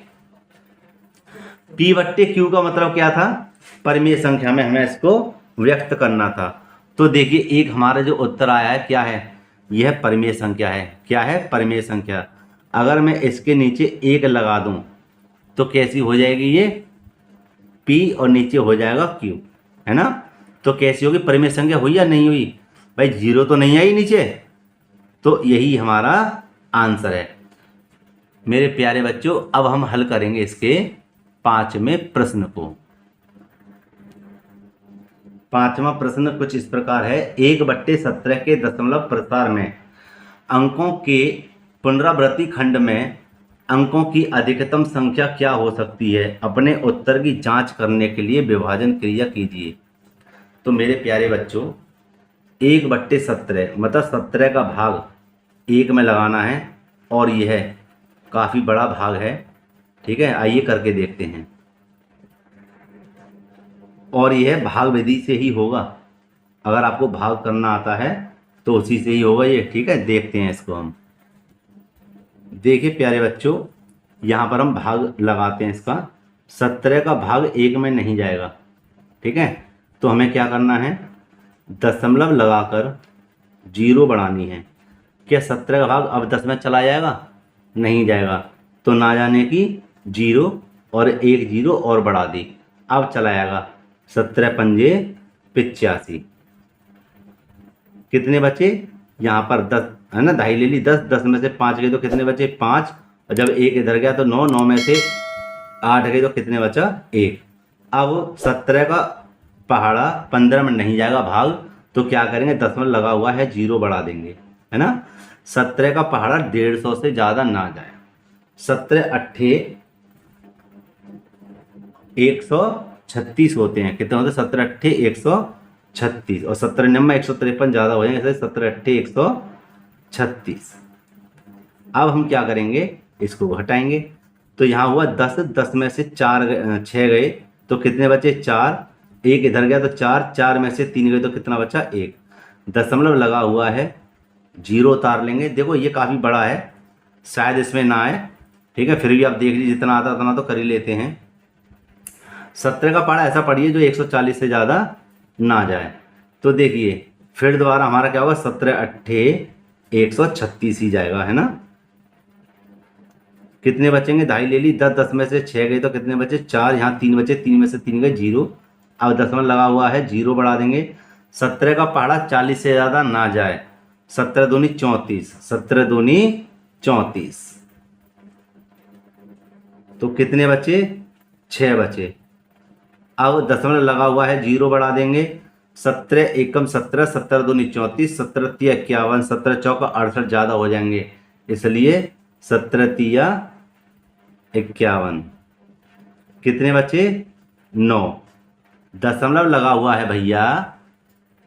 p/q का मतलब क्या था? परिमेय संख्या में हमें इसको व्यक्त करना था। तो देखिए एक हमारा जो उत्तर आया है क्या है? यह परिमेय संख्या है। क्या है? परिमेय संख्या। अगर मैं इसके नीचे 1 लगा दूं तो कैसी हो जाएगी ये? p, और नीचे हो जाएगा q, है ना। तो कैसी होगी? परिमेय संख्या हुई या नहीं हुई? भाई 0 तो नहीं आई नीचे, तो यही हमारा आंसर है। मेरे प्यारे बच्चों अब हम हल करेंगे इसके 5वें प्रश्न को। 5वां प्रश्न कुछ इस प्रकार है, 1/17 के दशमलव प्रसार में अंकों के पुनरावृत्ति खंड में अंकों की अधिकतम संख्या क्या हो सकती है? अपने उत्तर की जांच करने के लिए विभाजन क्रिया कीजिए। तो मेरे प्यारे बच्चों 1/17 मतलब 17 का भाग 1 में लगाना है, और यह काफ़ी बड़ा भाग है, ठीक है। आइए करके देखते हैं, और यह भाग विधि से ही होगा। अगर आपको भाग करना आता है तो उसी से ही होगा ये, ठीक है। देखते हैं इसको हम। देखिए प्यारे बच्चों यहाँ पर हम भाग लगाते हैं इसका। 17 का भाग 1 में नहीं जाएगा, ठीक है। तो हमें क्या करना है? दशमलव लगाकर 0 बढ़ानी है। क्या 17 का भाग अब 10 में चला जाएगा? नहीं जाएगा, तो ना जाने की 0 और 1 0 और बढ़ा दी, अब चला जाएगा। 17 पंजे 85, कितने बचे? यहाँ पर 10 है ना, दहाई ले ली, 10 10 में से 5 गए तो कितने बचे? 5, और जब 1 इधर गया तो 9, 9 में से 8 गए तो कितने बचा? 1। अब 17 का पहाड़ा 15 में नहीं जाएगा भाग, तो क्या करेंगे? दशमलव लगा हुआ है 0 बढ़ा देंगे, है ना। 17 का पहाड़ा 150 से ज़्यादा ना जाए। 17 अट्ठे 136 होते हैं, कितने होते हैं? 17 अट्ठे 136, और 17 नंबर 153 ज़्यादा हो जाएंगे, 17 अट्ठे 136। अब हम क्या करेंगे? इसको घटाएंगे। तो यहाँ हुआ 10, 10 में से 6 गए तो कितने बचे? 4, 1 इधर गया तो 4, 4 में से 3 गए तो कितना बचा? 1। दशमलव लगा हुआ है 0 उतार लेंगे। देखो ये काफ़ी बड़ा है, शायद इसमें ना आए, ठीक है। फिर भी आप देख लीजिए, जितना आता उतना तो कर ही लेते हैं। 17 का पहाड़ा ऐसा पढ़िए जो 140 से ज़्यादा ना जाए। तो देखिए फिर दोबारा हमारा क्या होगा? 17 अट्ठे 136 ही जाएगा, है ना। कितने बचेंगे? दहाई ले ली, 10 10 में से 6 गए तो कितने बचे? 4, यहाँ 3 बचे, 3 में से 3 गए 0। अब दशमलव लगा हुआ है 0 बढ़ा देंगे। 17 का पहाड़ा 40 से ज़्यादा ना जाए। 17 दूनी 34, 17 दूनी 34, तो कितने बचे? 6 बचे। अब दशमलव लगा हुआ है 0 बढ़ा देंगे। 17 एकम 17, 17 दूनी 34, 17 तिया 51, 17 चौका 68 ज़्यादा हो जाएंगे, इसलिए 17 तिया 51, कितने बचे? 9। दशमलव लगा हुआ है भैया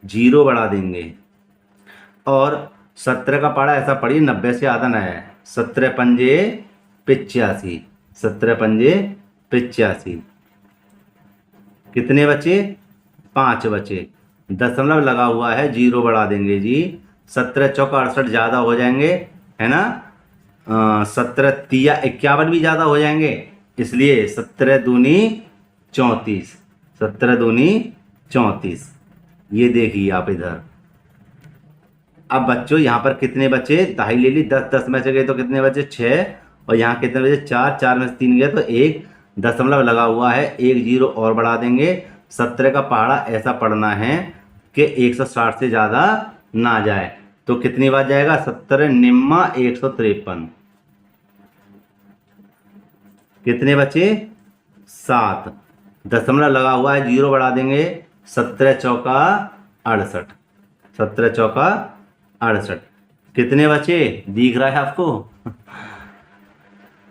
0 बढ़ा देंगे, और 17 का पहाड़ा ऐसा पढ़िए 90 से ज़्यादा ना है। 17 पंजे 85, 17 पंजे 85, कितने बचे? 5 बचे। दशमलव लगा हुआ है 0 बढ़ा देंगे जी। 17 चौका 68 ज़्यादा हो जाएंगे, है ना। 17 तिया 51 भी ज़्यादा हो जाएंगे, इसलिए 17 दूनी 34, 17 दूनी 34। ये देखिए आप इधर। अब बच्चों यहाँ पर कितने बचे? दहाई ले ली, 10 10 में से गए तो कितने बचे? 6, और यहाँ कितने बचे? 4, 4 में से 3 गए तो 1। दशमलव लगा हुआ है 1 0 और बढ़ा देंगे। 17 का पहाड़ा ऐसा पढ़ना है कि 160 से ज़्यादा ना जाए। तो कितनी बार जाएगा? 17 निम्मा 153। कितने बचे? 7। दशमलव लगा हुआ है, जीरो बढ़ा देंगे। 17 चौका 68। 17 चौका 68। कितने बचे? दिख रहा है आपको?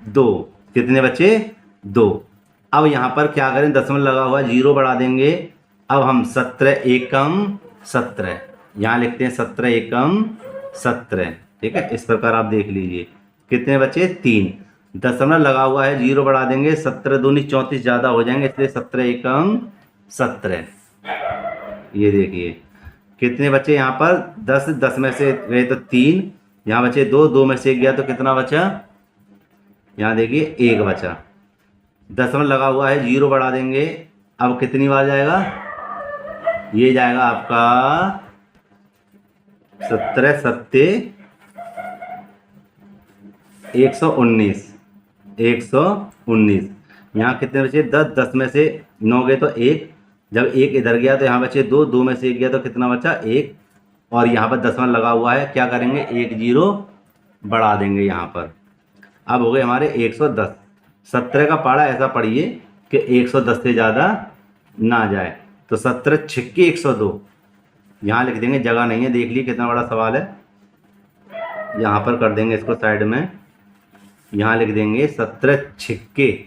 2। कितने बचे? 2। अब यहाँ पर क्या करें? दशमलव लगा हुआ है, जीरो बढ़ा देंगे। अब हम 17 एकम 17 यहाँ लिखते हैं, 17 एकम 17। ठीक है, इस प्रकार आप देख लीजिए। कितने बचे? 3। दशमलव लगा हुआ है, जीरो बढ़ा देंगे। 17 दूनी 34 ज़्यादा हो जाएंगे, इसलिए 17 एकम 17। ये देखिए कितने बचे यहाँ पर? 10। 10 में से गए तो 3, यहाँ बचे 2। 2 में से 1 गया तो कितना बचा? यहाँ देखिए 1 बचा। दशमलव लगा हुआ है, जीरो बढ़ा देंगे। अब कितनी बार जाएगा? ये जाएगा आपका 17 सत्ते 119। 119। यहाँ कितने बचे? 10। 10 में से 9 गए तो 1। जब 1 इधर गया तो यहाँ बचे 2। 2 में से 1 गया तो कितना बचा? 1। और यहाँ पर दशमलव लगा हुआ है, क्या करेंगे? 1 जीरो बढ़ा देंगे यहाँ पर। अब हो गए हमारे 110। 17 का पहाड़ा ऐसा पढ़िए कि 110 से ज़्यादा ना जाए। तो 17 छिक्के 102 यहाँ लिख देंगे, जगह नहीं है। देख लीजिए कितना बड़ा सवाल है। यहाँ पर कर देंगे इसको साइड में, यहाँ लिख देंगे 17 छिक्के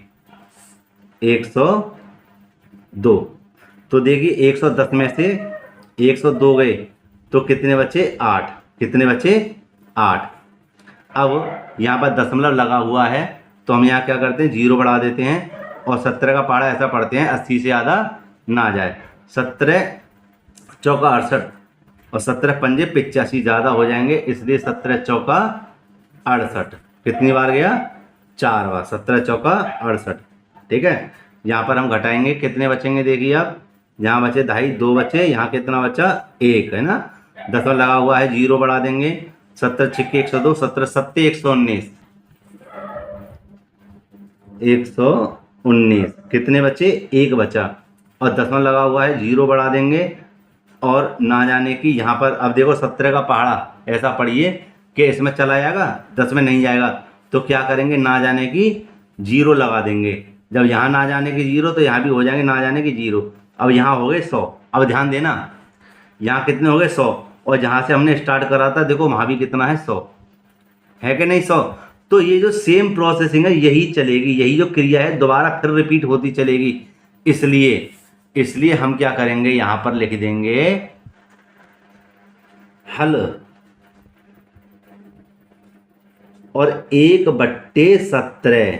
102। तो देखिए 110 में से 102 गए तो कितने बचे? 8। कितने बचे? 8। अब यहाँ पर दशमलव लगा हुआ है, तो हम यहाँ क्या करते हैं? जीरो बढ़ा देते हैं। और 17 का पहाड़ा ऐसा पढ़ते हैं 80 से ज़्यादा ना जाए। 17 चौका 68 और 17 पंजे 85 ज़्यादा हो जाएंगे, इसलिए 17 चौका 68। कितनी बार गया? 4 बार। 17 चौका 68। ठीक है, यहाँ पर हम घटाएंगे, कितने बचेंगे? देखिए आप, यहाँ बचे 2.5, 2 बचे। यहाँ कितना बचा? 1 है ना। दशमलव लगा हुआ है, जीरो बढ़ा देंगे। 17 छिक्के 102। 17 सत्ते 119। 119। कितने बचे? 1 बचा। और दशमलव लगा हुआ है, जीरो बढ़ा देंगे। और ना जाने की यहाँ पर अब देखो 17 का पहाड़ा ऐसा पढ़िए कि इसमें चला जाएगा, 10 में नहीं जाएगा। तो क्या करेंगे? ना जाने की जीरो लगा देंगे। जब यहाँ ना जाने की जीरो तो यहाँ भी हो जाएंगे ना जाने की जीरो। अब यहाँ हो गए 100। अब ध्यान देना, यहाँ कितने हो गए? 100। और जहाँ से हमने स्टार्ट करा था देखो वहाँ भी कितना है? 100 है कि नहीं? 100। तो ये जो सेम प्रोसेसिंग है यही चलेगी, यही जो क्रिया है दोबारा फिर रिपीट होती चलेगी। इसलिए हम क्या करेंगे? यहाँ पर लिख देंगे हल। और 1/17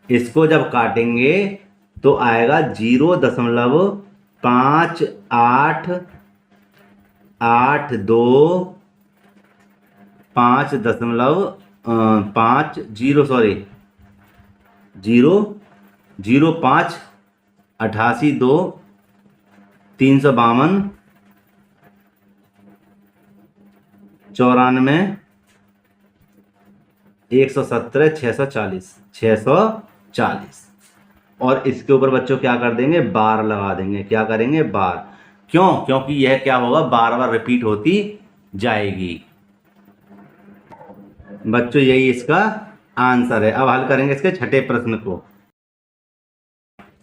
इसको जब काटेंगे तो आएगा 0.5882 5.50 सॉरी 0.0582 352 94 117 640। और इसके ऊपर बच्चों क्या कर देंगे? बार लगा देंगे। क्या करेंगे? बार। क्यों? क्योंकि यह क्या होगा? बार बार रिपीट होती जाएगी। बच्चों यही इसका आंसर है। अब हल करेंगे इसके छठे प्रश्न को।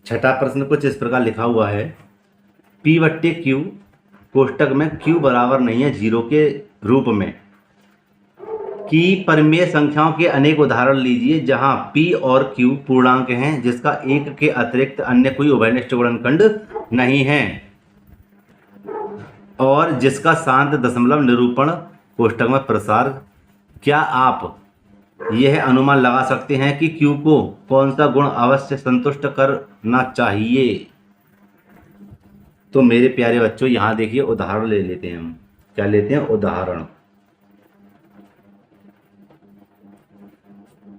छठा प्रश्न कुछ इस प्रकार लिखा हुआ है, P/Q कोष्टक में Q बराबर नहीं है 0 के रूप में कि परिमेय संख्याओं के अनेक उदाहरण लीजिए जहां P और Q पूर्णांक हैं जिसका 1 के अतिरिक्त अन्य कोई उभयनिष्ठ गुणनखंड नहीं है और जिसका शांत दशमलव निरूपण कोष्टक में प्रसार। क्या आप यह अनुमान लगा सकते हैं कि Q को कौन सा गुण अवश्य संतुष्ट करना चाहिए? तो मेरे प्यारे बच्चों यहाँ देखिए उदाहरण ले लेते हैं हम। क्या लेते हैं? उदाहरण।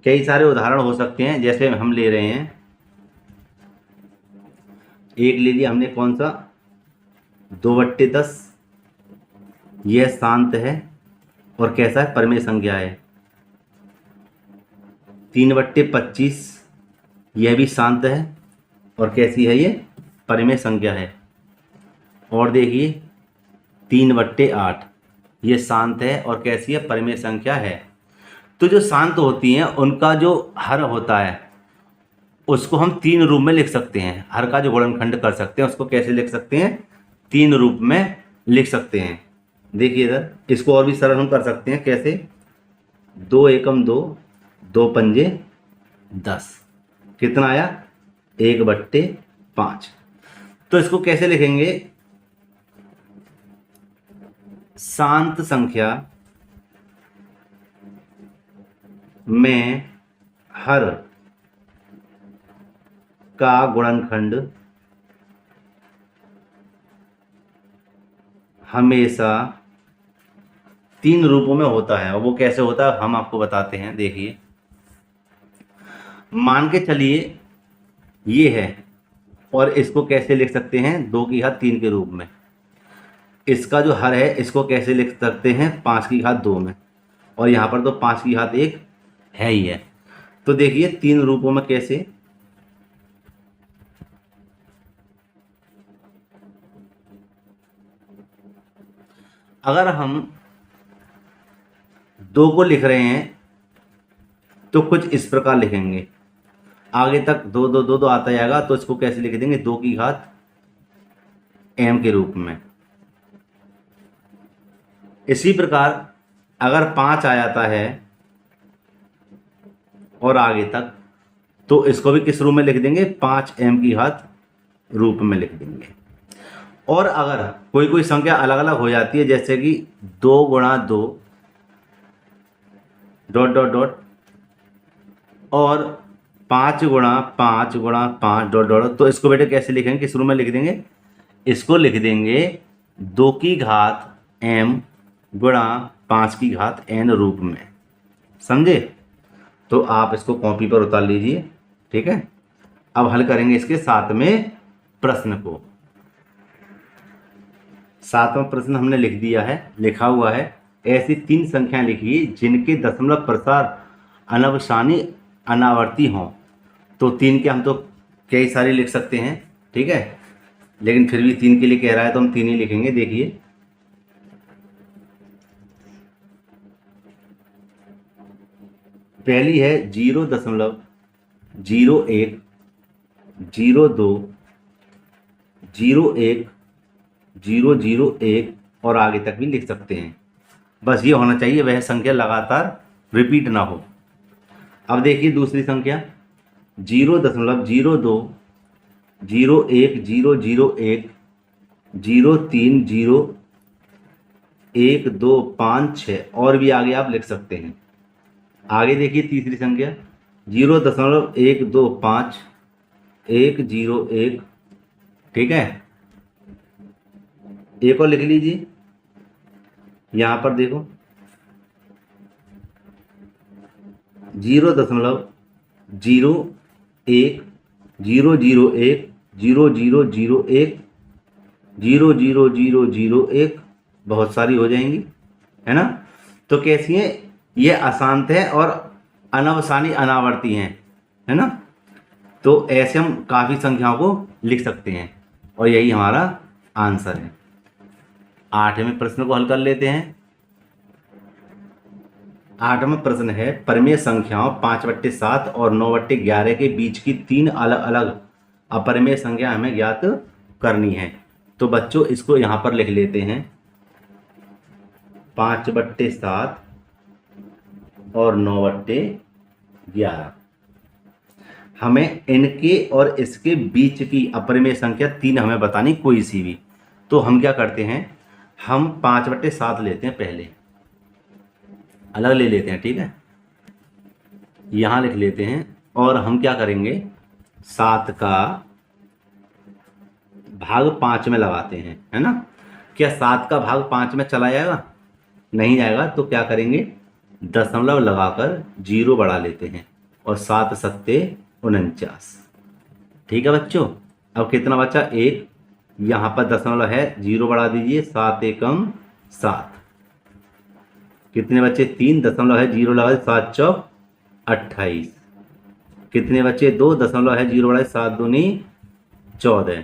कई सारे उदाहरण हो सकते हैं, जैसे हम ले रहे हैं एक ले लिया हमने, कौन सा? 2/10। यह शांत है और कैसा है? परिमेय संख्या है। 3/25 यह भी शांत है और कैसी है? ये परिमेय संख्या है। और देखिए 3/8 ये शांत है और कैसी है, परिमेय संख्या है। तो जो शांत होती हैं उनका जो हर होता है उसको हम 3 रूप में लिख सकते हैं। हर का जो गुणनखंड कर सकते हैं उसको कैसे लिख सकते हैं, 3 रूप में लिख सकते हैं। देखिए इधर, इसको और भी सरल हम कर सकते हैं। कैसे, 2 एकम 2, 2 पंजे 10, कितना आया, 1/5। तो इसको कैसे लिखेंगे, शांत संख्या में हर का गुणनखंड हमेशा 3 रूपों में होता है। और वो कैसे होता है हम आपको बताते हैं। देखिए, मान के चलिए ये है, और इसको कैसे लिख सकते हैं, 2 की घात 3 के रूप में। इसका जो हर है इसको कैसे लिख सकते हैं, 5 की घात 2 में। और यहाँ पर तो 5 की घात 1 है ही है। तो देखिए 3 रूपों में कैसे, अगर हम 2 को लिख रहे हैं तो कुछ इस प्रकार लिखेंगे, आगे तक 2 2 2 2 आता जाएगा, तो इसको कैसे लिख देंगे, 2 की घात m के रूप में। इसी प्रकार अगर 5 आ जाता है और आगे तक, तो इसको भी किस रूप में लिख देंगे, 5m की घात रूप में लिख देंगे। और अगर कोई कोई संख्या अलग अलग हो जाती है, जैसे कि 2 गुणा 2 डॉट डॉट डॉट, और 5 गुणा 5 गुणा 5 डॉट डॉट, तो इसको बेटे कैसे लिखेंगे, किस रूप में लिख देंगे, इसको लिख देंगे 2 की घात m गुणा 5 की घात n रूप में। समझे? तो आप इसको कॉपी पर उतार लीजिए। ठीक है, अब हल करेंगे इसके 7वें प्रश्न को। 7वां प्रश्न हमने लिख दिया है, लिखा हुआ है, ऐसी 3 संख्याएं लिखिए जिनके दशमलव प्रसार अनवसानी अनावर्ती हों। तो 3 के हम तो कई सारी लिख सकते हैं, ठीक है, लेकिन फिर भी 3 के लिए कह रहा है तो हम 3 ही लिखेंगे। देखिए, पहली है 0.01, 02, 01, 001 और आगे तक भी लिख सकते हैं। बस ये होना चाहिए वह संख्या लगातार रिपीट ना हो। अब देखिए दूसरी संख्या 0.02, 01, 001, 03, 0, 1, 2, 5, 6 और भी आगे आप लिख सकते हैं। आगे देखिए तीसरी संख्या 0.125, 101, ठीक है, एक और लिख लीजिए। यहाँ पर देखो 0.01, 001, 0001, 00001, बहुत सारी हो जाएंगी, है ना। तो कैसी है, ये अशांत है और अनवसानी अनावर्ती हैं, है ना। तो ऐसे हम काफ़ी संख्याओं को लिख सकते हैं और यही हमारा आंसर है। 8वें प्रश्न को हल कर लेते हैं। 8वां प्रश्न है, परिमेय संख्याओं 5/7 और 9/11 के बीच की 3 अलग अलग अपरिमेय संख्या हमें ज्ञात करनी है। तो बच्चों इसको यहाँ पर लिख लेते हैं, 5/7 और 9/11। हमें इनके और इसके बीच की अपरिमेय संख्या 3 हमें बतानी, कोई सी भी। तो हम क्या करते हैं, हम 5/7 लेते हैं, पहले अलग ले लेते हैं, ठीक है, यहाँ लिख लेते हैं। और हम क्या करेंगे, 7 का भाग 5 में लगाते हैं, है ना। क्या 7 का भाग 5 में चला जाएगा, नहीं जाएगा। तो क्या करेंगे, दशमलव लगाकर 0 बढ़ा लेते हैं और 7 सत्ते 49, ठीक है बच्चों। अब कितना बचा, 1, यहाँ पर दशमलव है, 0 बढ़ा दीजिए, 7 एकम 7, कितने बच्चे, 3, दशमलव है, 0 लगा 7 चौक 28, कितने बच्चे, 2, दशमलव है, 0 बढ़ा 7 दूनी 14,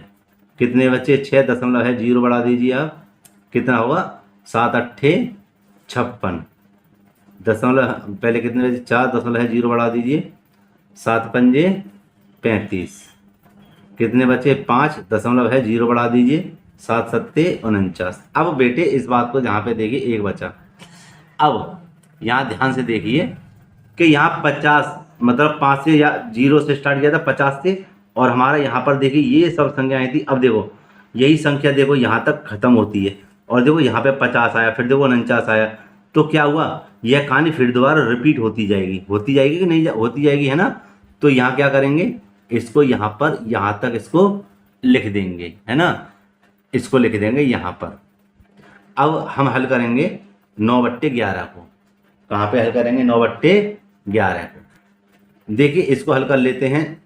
कितने बच्चे, 6, दशमलव है, 0 बढ़ा दीजिए। आप कितना होगा, 7 अट्ठे 56। दशमलव पहले कितने बचे? 4, दशमलव है 0 बढ़ा दीजिए, 7 पंजे 35, कितने बचे? 5, दशमलव है 0 बढ़ा दीजिए, 7 सत्ते 49। अब बेटे इस बात को जहाँ पे देखिए 1 बचा। अब यहाँ ध्यान से देखिए कि यहाँ 50 मतलब 5 से या 0 से स्टार्ट किया था 50 से, और हमारा यहाँ पर देखिए ये सब संख्याएं थी। अब देखो यही संख्या देखो यहाँ तक खत्म होती है, और देखो यहाँ पे 50 आया, फिर देखो 49 आया। तो क्या हुआ, यह कहानी फिर दोबारा रिपीट होती जाएगी कि नहीं होती जाएगी, है ना। तो यहाँ क्या करेंगे, इसको यहाँ पर यहाँ तक इसको लिख देंगे, है ना, इसको लिख देंगे यहाँ पर। अब हम हल करेंगे 9/11 को। कहाँ पे हल करेंगे? 9/11 को। देखिए इसको हल कर लेते हैं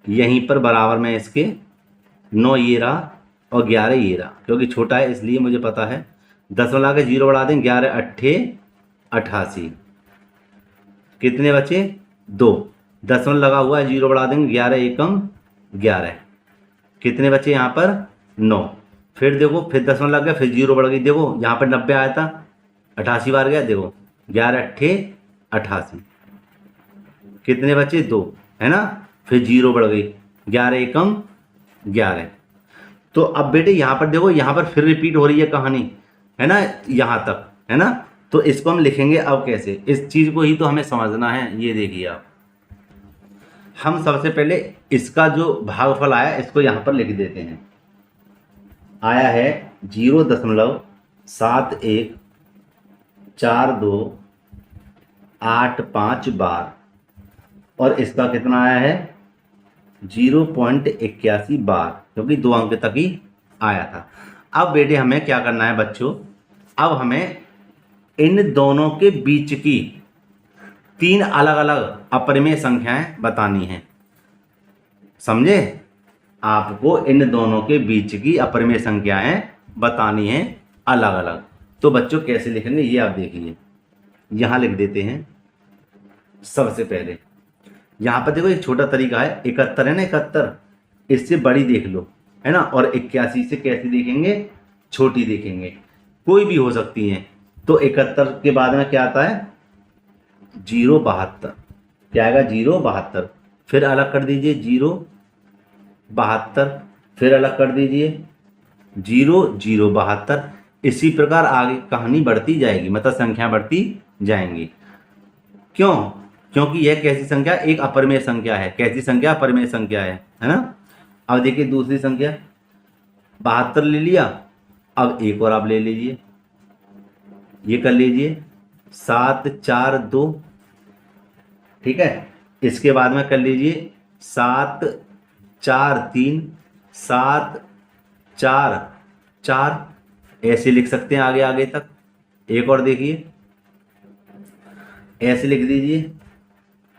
यहीं पर बराबर में इसके। 9 ये रहा और 11 ये रहा, क्योंकि छोटा है इसलिए मुझे पता है। दशमलव के 0 बढ़ा दें, 11 अट्ठे 88, कितने बचे? 2। दशमलव लगा हुआ है, 0 बढ़ा देंगे, 11 एकम 11, कितने बचे यहाँ पर? 9। फिर देखो फिर दशमलव लग गया, फिर 0 बढ़ गई। देखो यहाँ पर 90 आया था, 88 बार गया। देखो 11 अट्ठे 88, कितने बचे? 2, है ना। फिर 0 बढ़ गई, 11 एकम 11। तो अब बेटे यहाँ पर देखो, यहाँ पर फिर रिपीट हो रही है कहानी, है ना, यहाँ तक, है ना। तो इसको हम लिखेंगे अब कैसे, इस चीज़ को ही तो हमें समझना है। ये देखिए आप, हम सबसे पहले इसका जो भागफल आया इसको यहाँ पर लिख देते हैं। आया है 0.724285 बार, और इसका कितना आया है? 0.81 बार, क्योंकि 2 अंक तक ही आया था। अब बेटे हमें क्या करना है बच्चों, अब हमें इन दोनों के बीच की 3 अलग अलग अपरिमेय संख्याएं बतानी हैं। समझे? आपको इन दोनों के बीच की अपरिमेय संख्याएं बतानी हैं अलग अलग। तो बच्चों कैसे लिखेंगे ये आप देखिए, यहां लिख देते हैं। सबसे पहले यहां पर देखो एक छोटा तरीका है, 71 है ना, 71 इससे बड़ी देख लो, है ना, और 81 से कैसे देखेंगे? छोटी देखेंगे, कोई भी हो सकती है। तो 71 के बाद में क्या आता है? 0.72, क्या आएगा? 0.72। फिर अलग कर दीजिए 0.72, फिर अलग कर दीजिए 0.072। इसी प्रकार आगे कहानी बढ़ती जाएगी, मतलब संख्या बढ़ती जाएंगी। क्यों? क्योंकि यह कैसी संख्या? एक अपरिमेय संख्या है। कैसी संख्या? अपरिमेय संख्या है ना। अब देखिए दूसरी संख्या 72 ले लिया। अब एक और आप ले लीजिए, ये कर लीजिए 742, ठीक है। इसके बाद में कर लीजिए 743 744, ऐसे लिख सकते हैं आगे आगे तक। एक और देखिए, ऐसे लिख दीजिए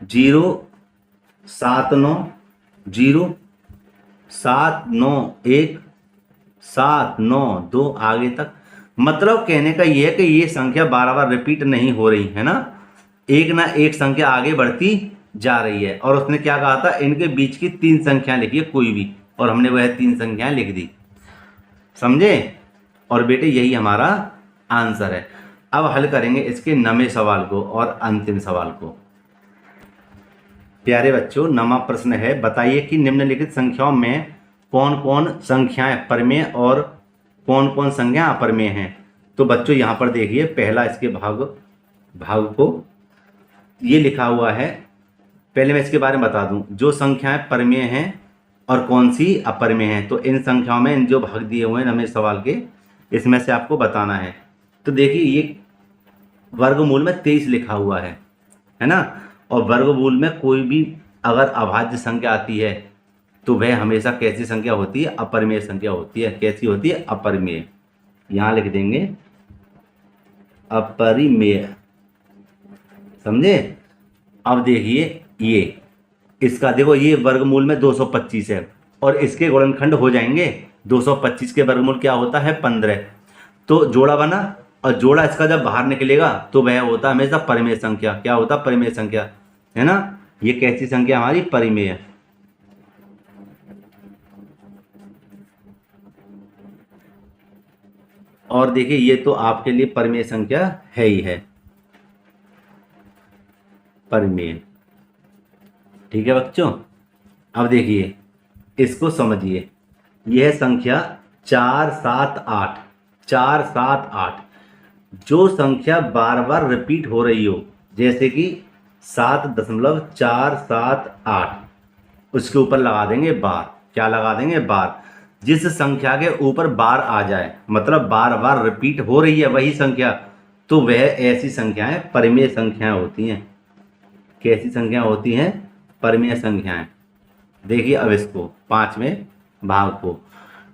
079 0791 792 आगे तक। मतलब कहने का ये है कि ये संख्या बार बार रिपीट नहीं हो रही है ना, एक ना एक संख्या आगे बढ़ती जा रही है। और उसने क्या कहा था? इनके बीच की 3 संख्याएं लिखिए कोई भी, और हमने वह 3 संख्याएं लिख दी। समझे? और बेटे यही हमारा आंसर है। अब हल करेंगे इसके 9वें सवाल को और अंतिम सवाल को। प्यारे बच्चों, 9वां प्रश्न है, बताइए कि निम्नलिखित संख्याओं में कौन कौन संख्याएं परिमेय और कौन कौन संख्या अपरिमेय हैं। तो बच्चों यहाँ पर देखिए, पहला इसके भाग को ये लिखा हुआ है। पहले मैं इसके बारे में बता दूं, जो संख्याएं परिमेय हैं और कौन सी अपरिमेय हैं। तो इन संख्याओं में इन जो भाग दिए हुए हैं हमें सवाल के, इसमें से आपको बताना है। तो देखिए ये वर्गमूल में 23 लिखा हुआ है ना। और वर्गमूल में कोई भी अगर अभाज्य संख्या आती है तो वह हमेशा कैसी संख्या होती है? अपरिमेय संख्या होती है। कैसी होती है? अपरिमेय। यहां लिख देंगे अपरिमेय, समझे। अब देखिए ये इसका देखो, ये वर्गमूल में 225 है और इसके गुणनखंड हो जाएंगे। 225 के वर्गमूल क्या होता है? 15। तो जोड़ा बना, और जोड़ा इसका जब बाहर निकलेगा तो वह होता है हमेशा परिमेय संख्या। क्या होता? परिमेय संख्या, है ना। ये कैसी संख्या? हमारी परिमेय है। और देखिए ये तो आपके लिए परिमेय संख्या है ही है, परिमेय। ठीक है बच्चों, अब देखिए इसको समझिए। यह संख्या 478, 478 जो संख्या बार बार रिपीट हो रही हो, जैसे कि 7.478, उसके ऊपर लगा देंगे बार। क्या लगा देंगे? बार। जिस संख्या के ऊपर बार आ जाए, मतलब बार बार रिपीट हो रही है वही संख्या, तो वह ऐसी संख्याएं परिमेय संख्याएं होती हैं। कैसी संख्या होती हैं? परिमेय संख्याएं। देखिए अब इसको 5वें भाग को,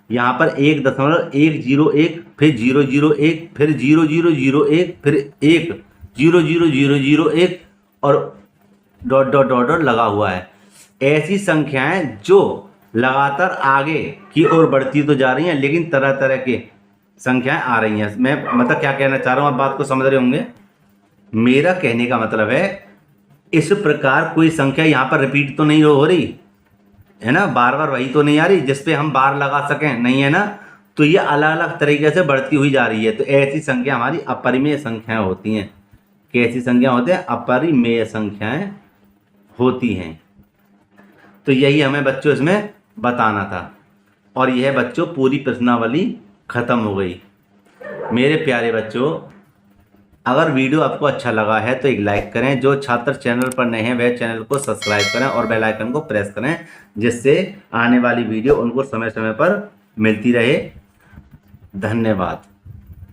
यहाँ पर 1.101, फिर 001, फिर 0001, फिर 1 000001 और डॉट डॉट डॉट डॉट लगा हुआ है। ऐसी संख्याएं जो लगातार आगे की ओर बढ़ती तो जा रही हैं, लेकिन तरह तरह के संख्याएं आ रही हैं। मैं मतलब क्या कहना चाह रहा हूँ, आप बात को समझ रहे होंगे। मेरा कहने का मतलब है, इस प्रकार कोई संख्या यहाँ पर रिपीट तो नहीं हो रही है ना, बार बार वही तो नहीं आ रही जिसपे हम बार लगा सकें, नहीं है ना। तो ये अलग अलग तरीके से बढ़ती हुई जा रही है, तो ऐसी संख्या हमारी अपरिमेय संख्याएं होती हैं। कैसी संख्या होती हैं? अपरिमेय संख्याएं होती हैं। तो यही हमें बच्चों इसमें बताना था, और यह बच्चों पूरी प्रश्नावली खत्म हो गई। मेरे प्यारे बच्चों, अगर वीडियो आपको अच्छा लगा है तो एक लाइक करें। जो छात्र चैनल पर नए हैं वह चैनल को सब्सक्राइब करें और बेल आइकन को प्रेस करें, जिससे आने वाली वीडियो उनको समय समय पर मिलती रहे। धन्यवाद।